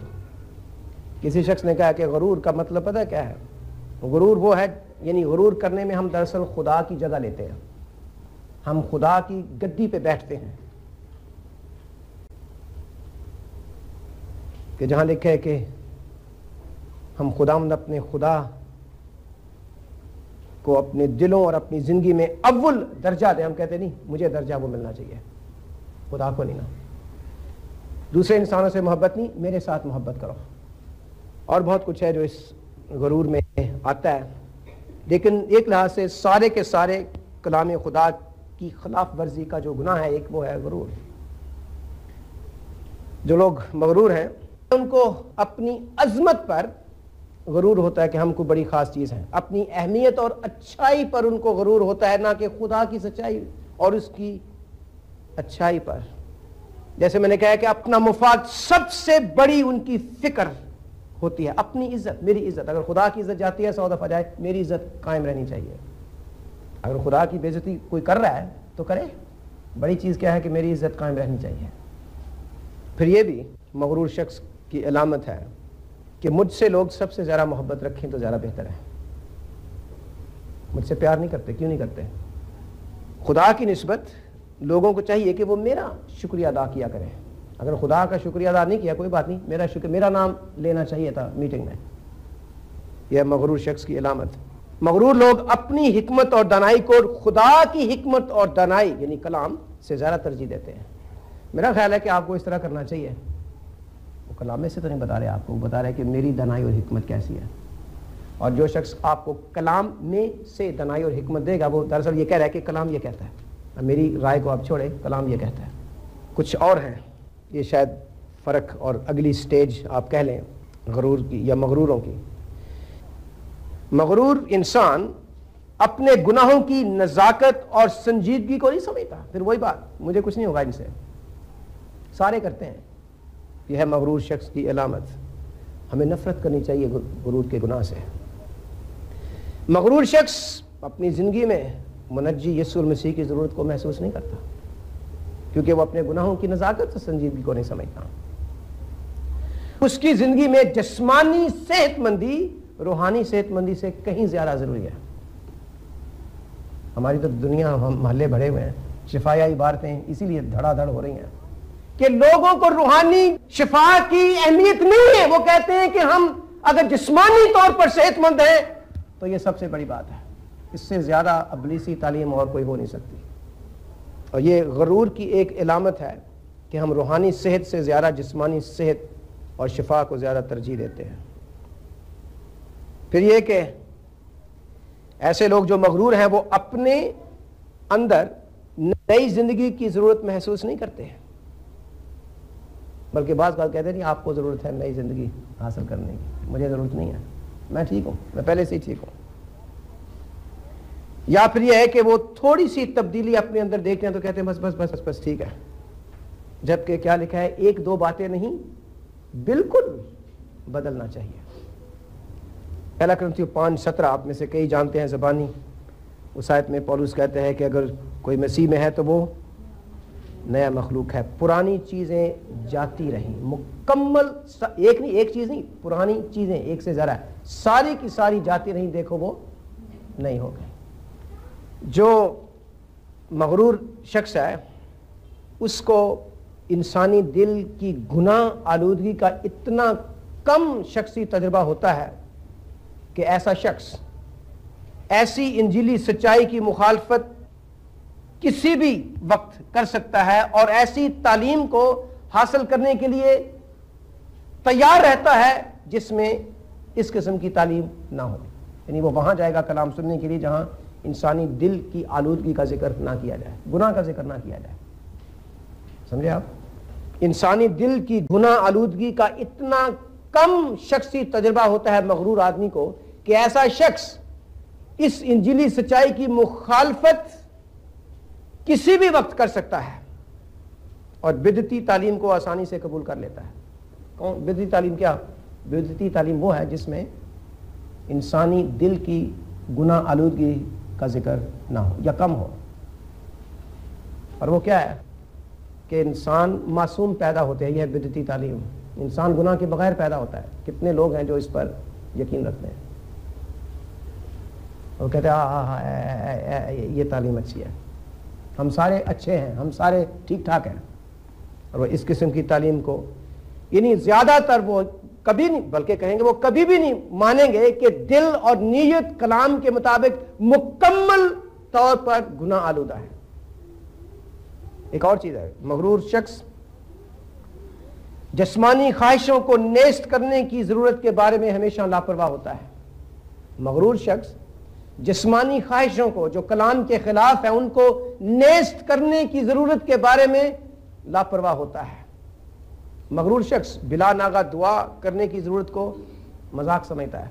کسی شخص نے کہا کہ غرور کا مطلب پتہ کیا ہے؟ غرور وہ ہے، یعنی غرور کرنے میں ہم دراصل خدا کی جگہ لیتے ہیں، ہم خدا کی گدی پہ بیٹھتے ہیں. کہ جہاں لکھا ہے کہ ہم خداوند اپنے خدا کو اپنے دلوں اور اپنی زندگی میں اول درجہ دیں، ہم کہتے نہیں مجھے درجہ وہ ملنا چاہیے، خدا کو نہیں نا. دوسرے انسانوں سے محبت نہیں، میرے ساتھ محبت کرو. اور بہت کچھ ہے جو اس غرور میں آتا ہے. لیکن ایک لحاظ سے سارے کے سارے کلام خدا کی خلاف ورزی کا جو گناہ ہے ایک وہ ہے غرور. جو لوگ مغرور ہیں ان کو اپنی عظمت پر غرور ہوتا ہے کہ ہم کو بڑی خاص چیز ہے، اپنی اہمیت اور اچھائی پر ان کو غرور ہوتا ہے، نہ کہ خدا کی سچائی اور اس کی اچھائی پر. جیسے میں نے کہا کہ اپنا مفاد سب سے بڑی ان کی فکر ہوتی ہے. اپنی عزت، میری عزت، اگر خدا کی عزت جاتی ہے 100 دفعہ جائے، میری عزت قائم رہنی چاہیے. اگر خدا کی بے عزتی کوئی کر رہا ہے تو کرے، بڑی چیز کیا ہے کہ میری عزت قائم رہنی چاہیے. پھر یہ بھی مغرور شخص کی علامت ہے کہ مجھ سے لوگ سب سے زیادہ محبت رکھیں تو زیادہ بہتر ہے. مجھ سے پیار نہیں کرتے، کیوں نہیں کرتے؟ خدا کی نسبت لوگوں کو چاہیے کہ وہ میرا شکریہ ادا کیا کریں. اگر خدا کا شکریہ ادا نہیں کیا کوئی بات نہیں، میرا نام لینا چاہیے تھا میٹنگ میں. یہ مغرور شخص کی علامت. مغرور لوگ اپنی حکمت اور دانائی کو خدا کی حکمت اور دانائی یعنی کلام سے زیادہ ترجیح دیتے ہیں. میرا خیال ہے کہ آپ کو اس طرح کرنا چاہیے. وہ کلام میں سے تو نہیں بتا رہے آپ کو، وہ بتا رہے کہ میری دانائی اور حکمت کیسی ہے. اور جو شخص آپ کو کلام میں سے دانائی اور حکمت دے گا وہ دراصل یہ کہہ رہا ہے کہ کلام یہ کہتا ہے. میری رائے کو آپ چھوڑیں، کلام یہ کہتا ہے. کچھ اور ہیں، یہ شاید فرق اور اگلی سٹیج آپ کہہ لیں غرور کی یا مغروروں کی. مغرور انسان اپنے گناہوں کی نزاکت اور سنجیدگی کو نہیں سمجھتا. پھر وہی بات، مجھے کچھ نہیں ہوگا ان سے، سارے کرتے ہیں. یہ ہے مغرور شخص کی علامت. ہمیں نفرت کرنی چاہیے غرور کے گناہ سے. مغرور شخص اپنی زندگی میں منجی یسوع مسیح کی ضرورت کو محسوس نہیں کرتا، کیونکہ وہ اپنے گناہوں کی نزاکت اور سنجیدگی کو نہیں سمجھتا. اس کی زندگی میں جسمانی صحت مندی روحانی صحت مندی سے کہیں زیادہ ضروری ہے. ہماری تو دنیا، ہم محلے بھرے ہوئے ہیں، شفایہ عبارتیں اسی لیے دھڑا دھڑ ہو رہی ہیں کہ لوگوں کو روحانی شفا کی اہمیت نہیں ہے. وہ کہتے ہیں کہ ہم اگر جسمانی طور پر صحت مند ہیں تو یہ سب سے بڑی بات ہے. اس سے زیادہ ابلیسی تعلیم اور کوئی ہو نہیں سکتی. اور یہ غرور کی ایک علامت ہے کہ ہم روحانی صحت سے زیادہ جسمانی صحت اور شفا کو زیادہ ترجیح دیتے ہیں. پھر یہ کہ ایسے لوگ جو مغرور ہیں وہ اپنے اندر نئی زندگی کی ضرورت محسوس نہیں کرتے ہیں. بلکہ بعض بات کہتے ہیں نہیں آپ کو ضرورت ہے نئی زندگی حاصل کرنے کی، مجھے ضرورت نہیں ہے، میں ٹھیک ہوں، میں پہلے سے ہی ٹھیک ہوں. یا پھر یہ ہے کہ وہ تھوڑی سی تبدیلی اپنے اندر دیکھتے ہیں تو کہتے ہیں بس بس بس بس ٹھیک ہے، جبکہ کیا لکھا ہے ایک دو باتیں نہیں، بالکل بدلنا چاہیے. پہلا کرنتھیوں 5:17 آپ میں سے کئی جانتے ہیں زبانی. اس آیت میں پولس کہتے ہیں کہ اگر کوئی مسیح میں ہے تو وہ نیا مخلوق ہے، پرانی چیزیں جاتی رہیں. مکمل ایک چیز نہیں، پرانی چیزیں ایک سے زیادہ ساری کی ساری جاتی رہیں، دیکھو وہ نہیں ہو گئی. جو مغرور شخص ہے اس کو انسانی دل کی گناہ آلودگی کا اتنا کم شخصی تجربہ ہوتا ہے کہ ایسا شخص ایسی انجیلی سچائی کی مخالفت کسی بھی وقت کر سکتا ہے اور ایسی تعلیم کو حاصل کرنے کے لیے تیار رہتا ہے جس میں اس قسم کی تعلیم نہ ہو. یعنی وہ وہاں جائے گا کلام سننے کے لیے جہاں انسانی دل کی آلودگی کا ذکر نہ کیا جائے، گناہ کا ذکر نہ کیا جائے. سمجھے آپ؟ انسانی دل کی گناہ آلودگی کا اتنا کم شخصی تجربہ ہوتا ہے مغرور آدمی کو کہ ایسا شخص اس انجیلی سچائی کی مخالفت کسی بھی وقت کر سکتا ہے اور بدعتی تعلیم کو آسانی سے قبول کر لیتا ہے. کون بدعتی تعلیم؟ کیا بدعتی تعلیم؟ وہ ہے جس میں انسانی دل کی گناہ آلودگی کا ذکر نہ ہو یا کم ہو. اور وہ کیا ہے کہ انسان معصوم پیدا ہوتے ہیں. یہ ہے بدعتی تعلیم. انسان گناہ کے بغیر پیدا ہوتا ہے. کتنے لوگ ہیں جو اس پر یقین رکھتے ہیں؟ وہ کہتے ہیں یہ تعلیم اچھی ہے، ہم سارے اچھے ہیں، ہم سارے ٹھیک ٹھاک ہیں. اور وہ اس قسم کی تعلیم کو یعنی زیادہ تر وہ کبھی نہیں، بلکہ کہیں گے وہ کبھی بھی نہیں مانیں گے کہ دل اور نیت کلام کے مطابق مکمل طور پر گناہ آلودہ ہے. ایک اور چیز ہے، مغرور شخص جسمانی خواہشوں کو نیست کرنے کی ضرورت کے بارے میں ہمیشہ لاپرواہ ہوتا ہے. مغرور شخص جسمانی خواہشوں کو جو کلام کے خلاف ہیں ان کو نیست کرنے کی ضرورت کے بارے میں لاپرواہ ہوتا ہے. مغرور شخص بلا ناغہ دعا کرنے کی ضرورت کو مذاق سمجھتا ہے،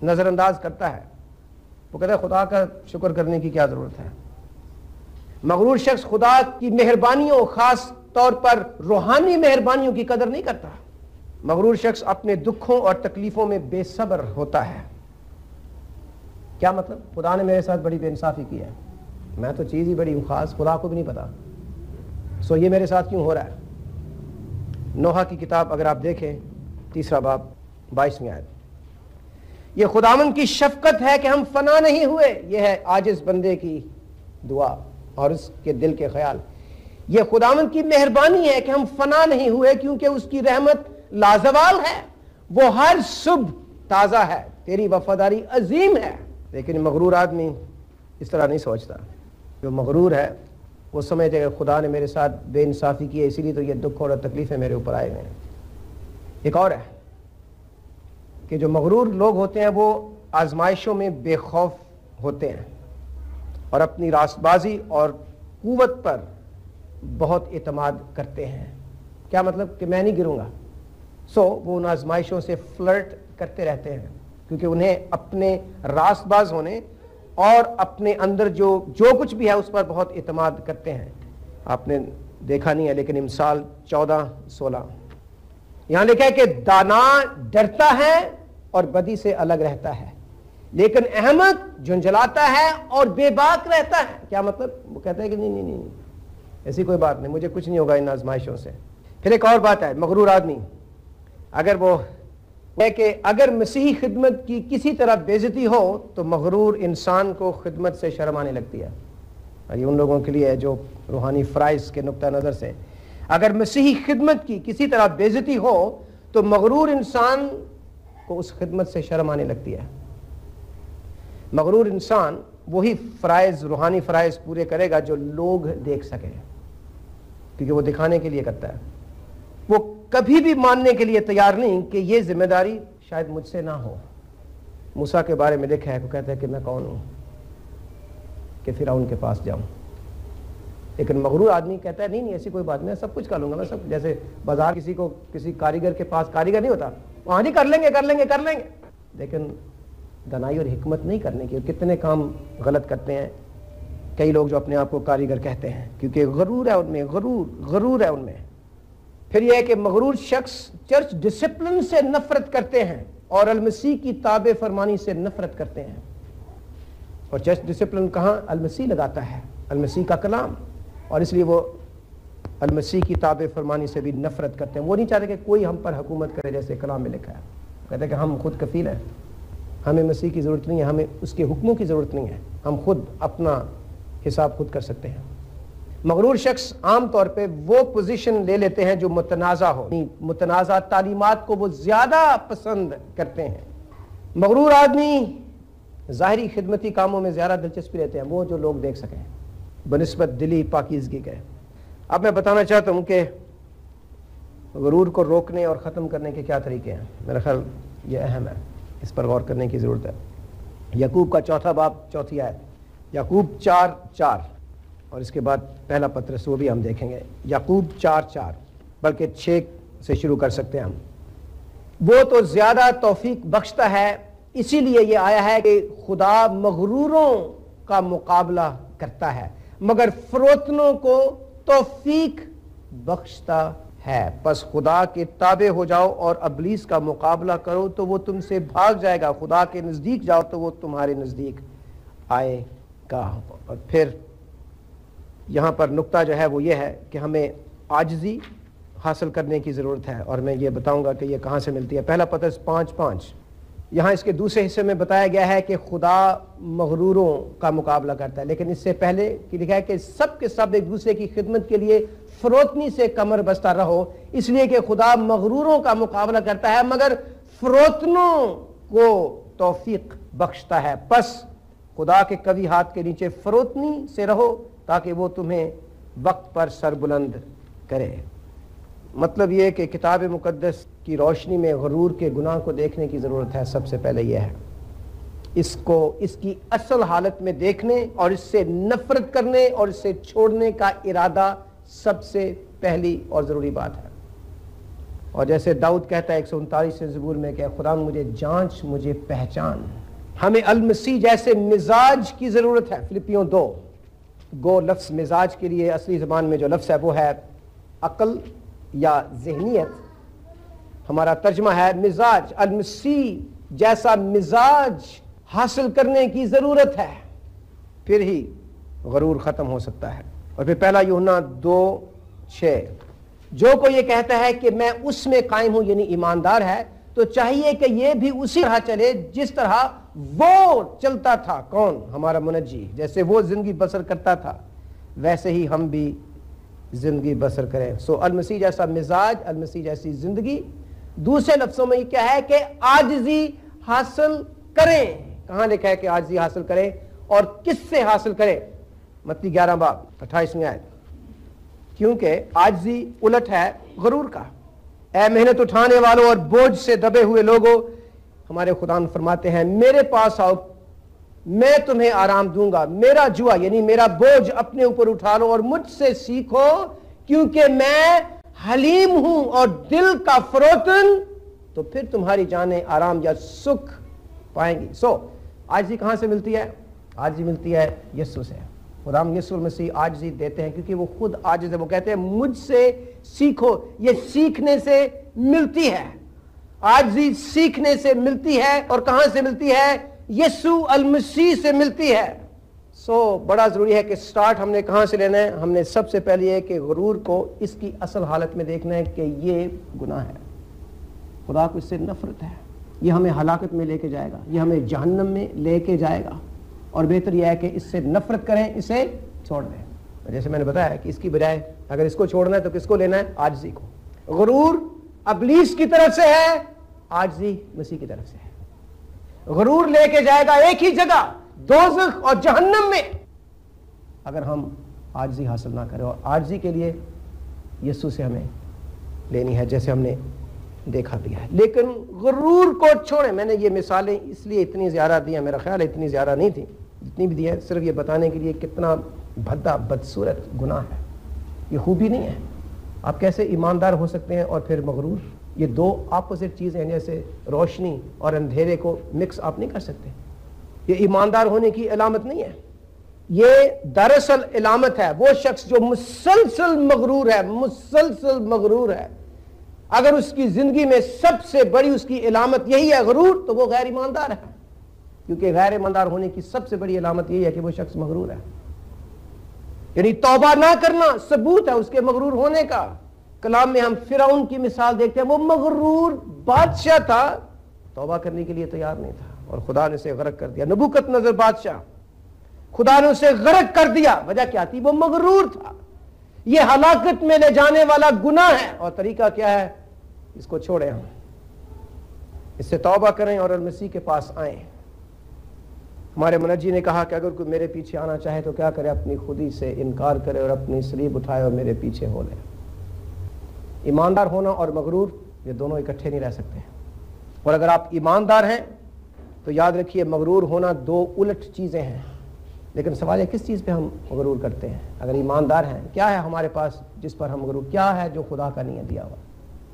نظر انداز کرتا ہے. وہ کہتا ہے خدا کا شکر کرنے کی کیا ضرورت ہے. مغرور شخص خدا کی مہربانیوں، خاص طور پر روحانی مہربانیوں کی قدر نہیں کرتا. مغرور شخص اپنے دکھوں اور تکلیفوں میں بے صبر ہوتا ہے. کیا مطلب؟ خدا نے میرے ساتھ بڑی بے انصافی کی ہے، میں تو چیز ہی بڑی خاص، خدا کو بھی نہیں پتا، سو یہ میرے ساتھ کیوں ہو رہا ہے. نوح کی کتاب اگر آپ دیکھیں 3 باب 22 آیت، یہ خداوند کی شفقت ہے کہ ہم فنا نہیں ہوئے. یہ ہے عاجز بندے کی دعا اور اس کے دل کے خیال. یہ خداوند کی مہربانی ہے کہ ہم فنا نہیں ہوئے کیونکہ اس کی رحمت لازوال ہے، وہ ہر صبح تازہ ہے، تیری وفاداری عظیم ہے. لیکن مغرور آدمی اس طرح نہیں سوچتا. جو مغرور ہے وہ سمجھے کہ خدا نے میرے ساتھ بے انصافی کی ہے، اسی لیے تو یہ دکھ اور تکلیفیں میرے اوپر آئے ہوئے ہیں. ایک اور ہے کہ جو مغرور لوگ ہوتے ہیں وہ آزمائشوں میں بے خوف ہوتے ہیں اور اپنی راست بازی اور قوت پر بہت اعتماد کرتے ہیں. کیا مطلب؟ کہ میں نہیں گروں گا. وہ ان آزمائشوں سے فلرٹ کرتے رہتے ہیں کیونکہ انہیں اپنے راست باز ہونے اور اپنے اندر جو کچھ بھی ہے اس پر بہت اعتماد کرتے ہیں. آپ نے دیکھا نہیں ہے لیکن امثال 14:16 یہاں لکھا ہے کہ دانا ڈرتا ہے اور بدی سے الگ رہتا ہے، لیکن احمق جھنجھلاتا ہے اور بے باک رہتا ہے. کیا مطلب؟ وہ کہتا ہے کہ نہیں ایسی کوئی بات نہیں، مجھے کچھ نہیں ہوگا ان آزمائشوں سے. پھر ایک اور بات ہے، مغرور آدمی اگر وہ ہے کہ اگر مسیحی خدمت کی کسی طرح بے عزتی ہو تو مغرور انسان کو خدمت سے شرم آنے لگتی ہے. اور یہ ان لوگوں کے لیے ہے جو روحانی فرائض کے نقطہ نظر سے اگر مسیحی خدمت کی کسی طرح بے عزتی ہو تو مغرور انسان کو اس خدمت سے شرم آنے لگتی ہے. مغرور انسان وہی فرائض، روحانی فرائض پورے کرے گا جو لوگ دیکھ سکیں، کیونکہ وہ دکھانے کے لیے کرتا ہے. وہ کبھی بھی ماننے کے لیے تیار نہیں کہ یہ ذمہ داری شاید مجھ سے نہ ہو. موسیٰ کے بارے میں لکھا ہے، وہ کہتا ہے کہ میں کون ہوں کہ فرعون کے پاس جاؤں. لیکن مغرور آدمی کہتا ہے نہیں ایسی کوئی بات نہیں، سب کچھ کر لوں گا میں سب. جیسے بازار کسی کاریگر کے پاس کاریگر نہیں ہوتا، وہاں نہیں کر لیں گے، لیکن دانائی اور حکمت نہیں کرنے کی. کتنے کام غلط کرتے ہیں کئی لوگ جو اپنے آپ کو کاریگر کہتے ہیں، کیونکہ غرور ہے ان میں، غرور ہے ان میں. پھر یہ ہے کہ مغرور شخص چرچ ڈسپلن سے نفرت کرتے ہیں اور المسیح کی تابع فرمانی سے نفرت کرتے ہیں. اور چرچ ڈسپلن کہاں؟ المسیح لگاتا ہے، المسیح کا کلام، اور اس لیے وہ المسیح کی تابع فرمانی سے بھی نفرت کرتے ہیں. وہ نہیں چاہتے کہ کوئی ہم پر حکومت کرے، جیسے کلام میں لکھا ہے. کہتے ہیں کہ ہم خود کفیل ہیں، ہمیں مسیح کی ضرورت نہیں ہے، ہمیں اس کے حکموں کی ضرورت نہیں ہے، ہم خود اپنا حساب خود کر سکتے ہیں. مغرور شخص عام طور پہ وہ پوزیشن لے لیتے ہیں جو متنازع ہو، متنازع تعلیمات کو وہ زیادہ پسند کرتے ہیں. مغرور آدمی ظاہری خدمتی کاموں میں زیادہ دلچسپی لیتے ہیں، وہ جو لوگ دیکھ سکیں بنسبت دلی پاکیزگی کے. اب میں بتانا چاہتا ہوں کہ غرور کو روکنے اور ختم کرنے کے کیا طریقے ہیں. میرا خیال یہ اہم ہے، اس پر غور کرنے کی ضرورت ہے. یعقوب کا 4 باب 4 آیت، یعقوب 4:4، اور اس کے بعد پہلا پترس، وہ بھی ہم دیکھیں گے. یعقوب 4:4، بلکہ 6 سے شروع کر سکتے ہیں ہم. وہ تو زیادہ توفیق بخشتا ہے، اسی لیے یہ آیا ہے کہ خدا مغروروں کا مقابلہ کرتا ہے مگر فروتنوں کو توفیق بخشتا ہے. پس خدا کے تابع ہو جاؤ اور ابلیس کا مقابلہ کرو تو وہ تم سے بھاگ جائے گا. خدا کے نزدیک جاؤ تو وہ تمہارے نزدیک آئے گا. اور پھر یہاں پر نقطہ جو ہے وہ یہ ہے کہ ہمیں عاجزی حاصل کرنے کی ضرورت ہے، اور میں یہ بتاؤں گا کہ یہ کہاں سے ملتی ہے. پہلا پترس 5:5، یہاں اس کے دوسرے حصے میں بتایا گیا ہے کہ خدا مغروروں کا مقابلہ کرتا ہے، لیکن اس سے پہلے کہ لکھا ہے کہ سب کے سب ایک دوسرے کی خدمت کے لیے فروتنی سے کمر بستہ رہو، اس لیے کہ خدا مغروروں کا مقابلہ کرتا ہے مگر فروتنوں کو توفیق بخشتا ہے. پس خدا کے قوی ہاتھ کے نیچے فروتنی سے رہو تاکہ وہ تمہیں وقت پر سر بلند کرے. مطلب یہ کہ کتاب مقدس کی روشنی میں غرور کے گناہ کو دیکھنے کی ضرورت ہے. سب سے پہلے یہ ہے اس کو اس کی اصل حالت میں دیکھنے اور اس سے نفرت کرنے اور اس سے چھوڑنے کا ارادہ سب سے پہلی اور ضروری بات ہے. اور جیسے داؤد کہتا ہے 139 زبور میں کہ خدا مجھے جانچ، مجھے پہچان. ہمیں المسیح جیسے مزاج کی ضرورت ہے. فلپیوں 2 گو لفظ مزاج کے لیے اصلی زبان میں جو لفظ ہے وہ ہے عقل یا ذہنیت. ہمارا ترجمہ ہے مزاج. المسیح جیسا مزاج حاصل کرنے کی ضرورت ہے، پھر ہی غرور ختم ہو سکتا ہے. اور پھر پہلا یوحنا 2:6، جو کوئی یہ کہتا ہے کہ میں اس میں قائم ہوں یعنی ایماندار ہے تو چاہیے کہ یہ بھی اسی طرح چلے جس طرح وہ چلتا تھا. کون؟ ہمارا منجی. جیسے وہ زندگی بسر کرتا تھا ویسے ہی ہم بھی زندگی بسر کریں. المسیح جیسا مزاج، المسیح جیسی زندگی. دوسرے لفظوں میں یہ کیا ہے کہ عاجزی حاصل کریں. کہاں لکھا ہے کہ عاجزی حاصل کریں اور کس سے حاصل کریں؟ متی 11 باب 28 آیت. کیونکہ عاجزی الٹ ہے غرور کا. اے محنت اٹھانے والوں اور بوجھ سے دبے ہوئے لوگوں، ہمارے خدا فرماتے ہیں میرے پاس آؤ، میں تمہیں آرام دوں گا. میرا جوا یعنی میرا بوجھ اپنے اوپر اٹھا لو اور مجھ سے سیکھو کیونکہ میں حلیم ہوں اور دل کا فروتن، تو پھر تمہاری جانیں آرام یا سکھ پائیں گی. عاجزی کہاں سے ملتی ہے؟ عاجزی ملتی ہے یسوع سے. خدا یسوع المسیح عاجزی دیتے ہیں کیونکہ وہ خود عاجز ہے. وہ کہتے ہیں مجھ سے سیکھو. یہ سیکھنے سے ملتی ہے. عاجزی سیکھنے سے ملتی ہے. اور کہاں سے ملتی ہے؟ یسوع المسیح سے ملتی ہے. بڑا ضروری ہے کہ سٹارٹ ہم نے کہاں سے لینا ہے؟ ہم نے سب سے پہلے یہ کہ غرور کو اس کی اصل حالت میں دیکھنا ہے کہ یہ گناہ ہے. خدا کو اس سے نفرت ہے. یہ ہمیں ہلاکت میں لے کے جائے گا، یہ ہمیں جہنم میں لے کے جائے گا. اور بہتر یہ ہے کہ اس سے نفرت کریں، اسے چھوڑ دیں. جیسے میں نے بتایا کہ اس کی بجائے اگر اس کو چھوڑنا ہے تو کس کو لینا ہے؟ عاجزی کو. غرور ابلیس کی طرف سے ہے، عاجزی مسیح کی طرف سے ہے. غرور لے کے جائے گا ایک ہی جگہ، دوزخ اور جہنم میں، اگر ہم عاجزی حاصل نہ کریں. اور عاجزی کے لیے یسوع سے ہمیں لینی ہے جیسے ہم نے دیکھا بھی ہے. لیکن غرور کو چھوڑیں. میں نے یہ مثالیں اس لیے اتنی زیادہ دی ہیں، میرا خیال ہے اتنی زیادہ نہیں تھی جتنی بھی دی ہے، صرف یہ بتانے کے لیے کتنا بھدا بدصورت گناہ ہے، یہ خوبی نہیں ہے. آپ کیسے ایماندار ہو سکتے ہیں اور پھر مغرور؟ یہ دو اپوزٹ چیزیں ہیں، جیسے روشنی اور اندھیرے کو مکس آپ نہیں کر سکتے. یہ ایماندار ہونے کی علامت نہیں ہے، یہ دراصل علامت ہے. وہ شخص جو مسلسل مغرور ہے، مسلسل مغرور ہے، اگر اس کی زندگی میں سب سے بڑی اس کی علامت یہی ہے غرور، تو وہ غیر ایماندار ہے. کیونکہ غیر ایماندار ہونے کی سب سے بڑی علامت یہی ہے کہ وہ شخص مغرور ہے. یعنی توبہ نہ کرنا ثبوت ہے اس کے مغرور ہونے کا. کلام میں ہم فرعون کی مثال دیکھتے ہیں، وہ مغرور بادشاہ تھا، توبہ کرنے کے لیے تیار نہیں تھا اور خدا نے اسے غرق کر دیا. نبوکت نظر بادشاہ، خدا نے اسے غرق کر دیا. وجہ کیا تھی؟ وہ مغرور تھا. یہ ہلاکت میں لے جانے والا گناہ ہے، اور طریقہ کیا ہے؟ اس کو چھوڑیں، ہم اس سے توبہ کریں اور المسیح کے پاس آئیں. ہمارے منجی نے کہا کہ اگر کوئی میرے پیچھے آنا چاہے تو کیا کرے؟ اپنی خودی سے انکار کرے اور اپنی صلیب اٹھائے اور میرے پیچھے ہو لے. ایماندار ہونا اور مغرور یہ دونوں اکٹھے نہیں رہ سکتے. اور اگر آپ ایماندار ہیں تو یاد رکھیے مغرور ہونا دو الٹ چیزیں ہیں. لیکن سوال ہے کس چیز پہ ہم مغرور کرتے ہیں؟ اگر ایماندار ہیں، کیا ہے ہمارے پاس جس پر ہم مغرور؟ کیا ہے جو خدا کا نہیں ہے دیا ہوا؟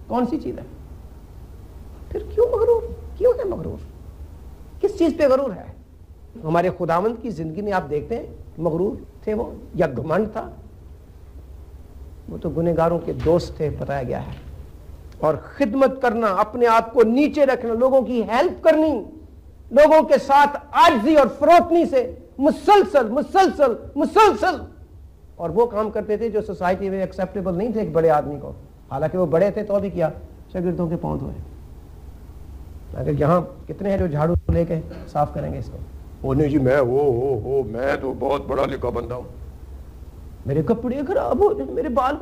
کون سی چیز ہے؟ پھر کیوں مغرور؟ کیوں ہے مغرور؟ کس چیز پہ غرور ہے؟ ہمارے خداوند کی زندگی میں آپ دیکھتے ہیں مغرور تھے وہ، یا گھمنڈ تھا؟ وہ تو گنہگاروں کے دوست تھے، بتایا گیا ہے. اور خدمت کرنا، اپنے آپ کو نیچے رکھنا، لوگوں کی ہیلپ کرنی، لوگوں کے ساتھ عاجزی اور فروتنی سے مسلسل مسلسل مسلسل. اور وہ کام کرتے تھے جو سوسائٹی میں ایکسیپٹیبل نہیں تھے ایک بڑے آدمی کو. حالانکہ وہ بڑے تھے تو بھی کیا؟ شاگردوں کے پاؤں دھوئے. اگر یہاں کتنے ہیں جو جھاڑو لے کے صاف کریں گے اس کو؟ وہ نہیں جی میں میں تو بہت بڑا لکھا بندہ ہوں، میرے کپڑے خراب ہو، میرے بال.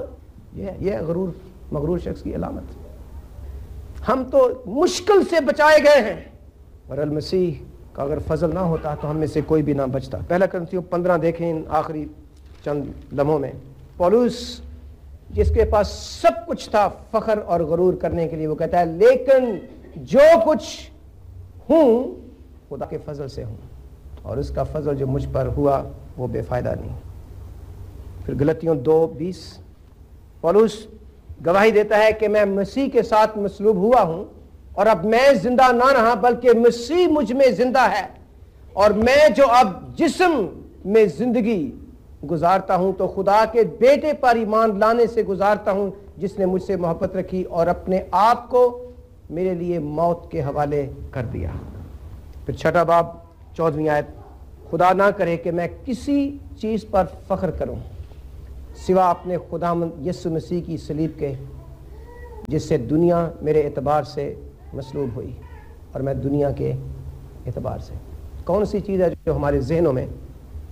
یہ غرور، مغرور شخص کی علامت. ہم تو مشکل سے بچائے گئے ہیں، اور المسیح کا اگر فضل نہ ہوتا تو ہم میں سے کوئی بھی نہ بچتا. پہلا کرنتھیوں 15 دیکھیں ان آخری چند لمحوں میں. پولس جس کے پاس سب کچھ تھا فخر اور غرور کرنے کے لیے، وہ کہتا ہے لیکن جو کچھ ہوں خدا کے فضل سے ہوں، اور اس کا فضل جو مجھ پر ہوا وہ بے فائدہ نہیں. پھر غلطیوں 2:20 پولس گواہی دیتا ہے کہ میں مسیح کے ساتھ مصلوب ہوا ہوں، اور اب میں زندہ نہ رہا بلکہ مسیح مجھ میں زندہ ہے، اور میں جو اب جسم میں زندگی گزارتا ہوں تو خدا کے بیٹے پر ایمان لانے سے گزارتا ہوں جس نے مجھ سے محبت رکھی اور اپنے آپ کو میرے لیے موت کے حوالے کر دیا. پھر 6 باب 14 آیت، خدا نہ کرے کہ میں کسی چیز پر فخر کروں سوا اپنے خداوند یسوع مسیح کی صلیب کے، جس سے دنیا میرے اعتبار سے مصلوب ہوئی اور میں دنیا کے اعتبار سے. کون سی چیز ہے جو ہمارے ذہنوں میں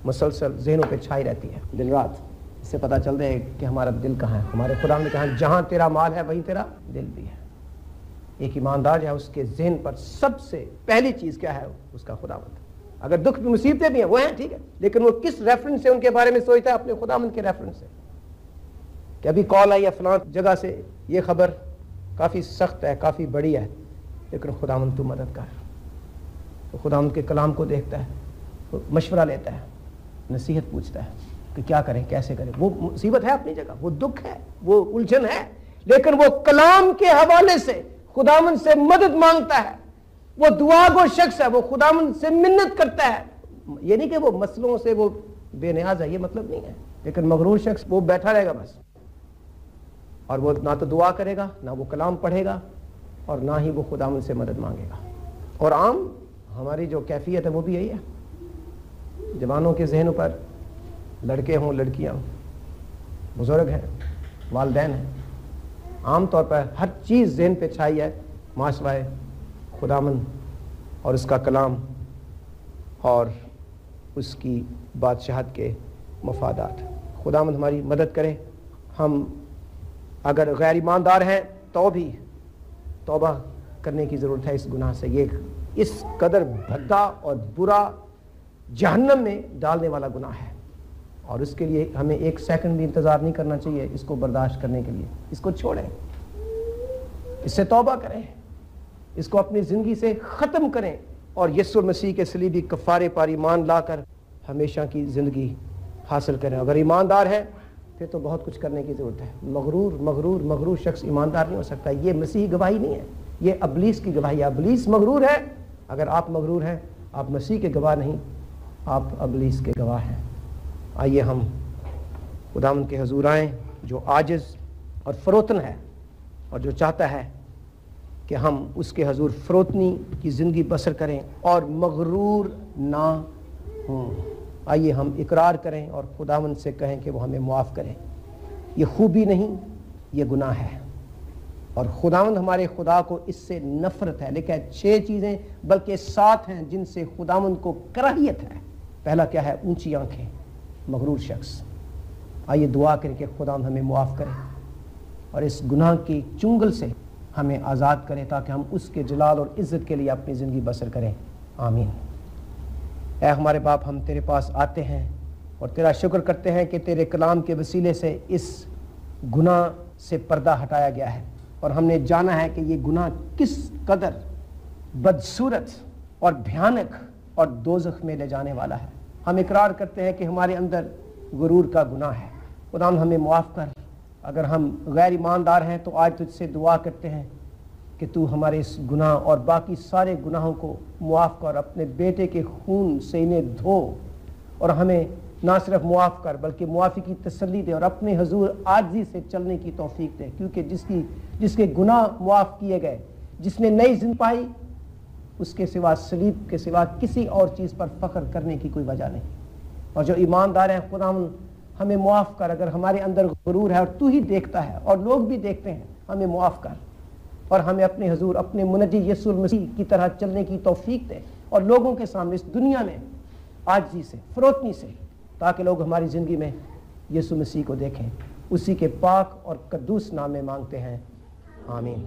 مسلسل ذہنوں پہ چھائی رہتی ہے دن رات؟ اس سے پتہ چلتا ہے کہ ہمارا دل کہاں ہے. ہمارے خدا نے کہا جہاں تیرا مال ہے وہیں تیرا دل بھی ہے. ایک ایماندار جو ہے اس کے ذہن پر سب سے پہلی چیز کیا ہے؟ اس کا خداوند. اگر دکھ مصیبتیں بھی ہیں وہ ہیں ٹھیک ہے، لیکن وہ کس ریفرنس سے ان کے بارے میں سوچتا ہے؟ اپنے خداوند کے ریفرنس سے. کہ ابھی کال آئی ہے فلاں جگہ سے، یہ خبر کافی سخت ہے، کافی بڑی ہے، لیکن خداوند تو مدد کر. تو خداوند کے کلام کو دیکھتا ہے، مشورہ لیتا ہے، نصیحت پوچھتا ہے کہ کیا کریں، کیسے کریں. وہ مصیبت ہے اپنی جگہ، وہ دکھ ہے، وہ الجھن ہے، لیکن وہ کلام کے حوالے سے خداوند سے مدد مانگتا ہے. وہ دعا گو شخص ہے، وہ خداوند سے منت کرتا ہے. یہ نہیں کہ وہ مسئلوں سے وہ بے نیاز ہے، یہ مطلب نہیں ہے. لیکن مغرور شخص وہ بیٹھا رہے گا بس، اور وہ نہ تو دعا کرے گا، نہ وہ کلام پڑھے گا، اور نہ ہی وہ خداوند سے مدد مانگے گا. اور عام ہماری جو کیفیت ہے وہ بھی یہی ہے. جوانوں کے ذہنوں پر، لڑکے ہوں لڑکیاں ہوں، بزرگ ہیں والدین ہیں، عام طور پر ہر چیز ذہن پہ چھائی ہے معاشوائے خداوند اور اس کا کلام اور اس کی بادشاہت کے مفادات. خداوند ہماری مدد کرے. ہم اگر غیر ایماندار ہیں تو بھی توبہ کرنے کی ضرورت ہے اس گناہ سے. یہ اس قدر بھدا اور برا جہنم میں ڈالنے والا گناہ ہے، اور اس کے لیے ہمیں 1 سیکنڈ بھی انتظار نہیں کرنا چاہیے اس کو برداشت کرنے کے لیے. اس کو چھوڑیں، اس سے توبہ کریں، اس کو اپنی زندگی سے ختم کریں، اور یسوع مسیح کے صلیبی کفارے پر ایمان لا کر ہمیشہ کی زندگی حاصل کریں. اگر ایماندار ہیں پھر تو بہت کچھ کرنے کی ضرورت ہے. مغرور شخص ایماندار نہیں ہو سکتا. یہ مسیحی گواہی نہیں ہے, یہ ابلیس کی گواہی ہے. ابلیس مغرور ہے. اگر آپ مغرور ہیں, آپ مسیح کے گواہ نہیں, آپ ابلیس کے گواہ ہیں. آئیے ہم خداوند کے حضور آئیں جو عاجز اور فروتن ہے اور جو چاہتا ہے کہ ہم اس کے حضور فروتنی کی زندگی بسر کریں اور مغرور نہ ہوں. آئیے ہم اقرار کریں اور خداوند سے کہیں کہ وہ ہمیں معاف کرے. یہ خوبی نہیں, یہ گناہ ہے, اور خداوند ہمارے خدا کو اس سے نفرت ہے. لیکن 6 چیزیں بلکہ 7 ہیں جن سے خداوند کو کراہیت ہے. پہلا کیا ہے؟ اونچی آنکھیں, مغرور شخص. آئیے دعا کریں کہ خداوند ہمیں معاف کرے اور اس گناہ کی چنگل سے ہمیں آزاد کرے تاکہ ہم اس کے جلال اور عزت کے لیے اپنی زندگی بسر کریں. آمین. اے ہمارے باپ, ہم تیرے پاس آتے ہیں اور تیرا شکر کرتے ہیں کہ تیرے کلام کے وسیلے سے اس گناہ سے پردہ ہٹایا گیا ہے, اور ہم نے جانا ہے کہ یہ گناہ کس قدر بدصورت اور بھیانک اور دوزخ میں لے جانے والا ہے. ہم اقرار کرتے ہیں کہ ہمارے اندر غرور کا گناہ ہے. خدا ہمیں معاف کر. اگر ہم غیر ایماندار ہیں تو آج تجھ سے دعا کرتے ہیں کہ تو ہمارے اس گناہ اور باقی سارے گناہوں کو معاف کر, اپنے بیٹے کے خون سے انہیں دھو, اور ہمیں نہ صرف معاف کر بلکہ معافی کی تسلی دے اور اپنے حضور عاجزی سے چلنے کی توفیق دے. کیونکہ جس کے گناہ معاف کیے گئے, جس نے نئی زندگی پائی, اس کے سوا صلیب کے سوا کسی اور چیز پر فخر کرنے کی کوئی وجہ نہیں. اور جو ایماندار ہیں خدا ہمیں معاف کر. اگر ہمارے اندر غرور ہے اور تو ہی دیکھتا ہے اور لوگ بھی دیکھتے ہیں, ہمیں معاف کر اور ہمیں اپنے حضور اپنے منجی یسوع المسیح کی طرح چلنے کی توفیق دے, اور لوگوں کے سامنے اس دنیا میں عاجزی سے, فروتنی سے, تاکہ لوگ ہماری زندگی میں یسوع مسیح کو دیکھیں. اسی کے پاک اور قدوس نام میں مانگتے ہیں, آمین.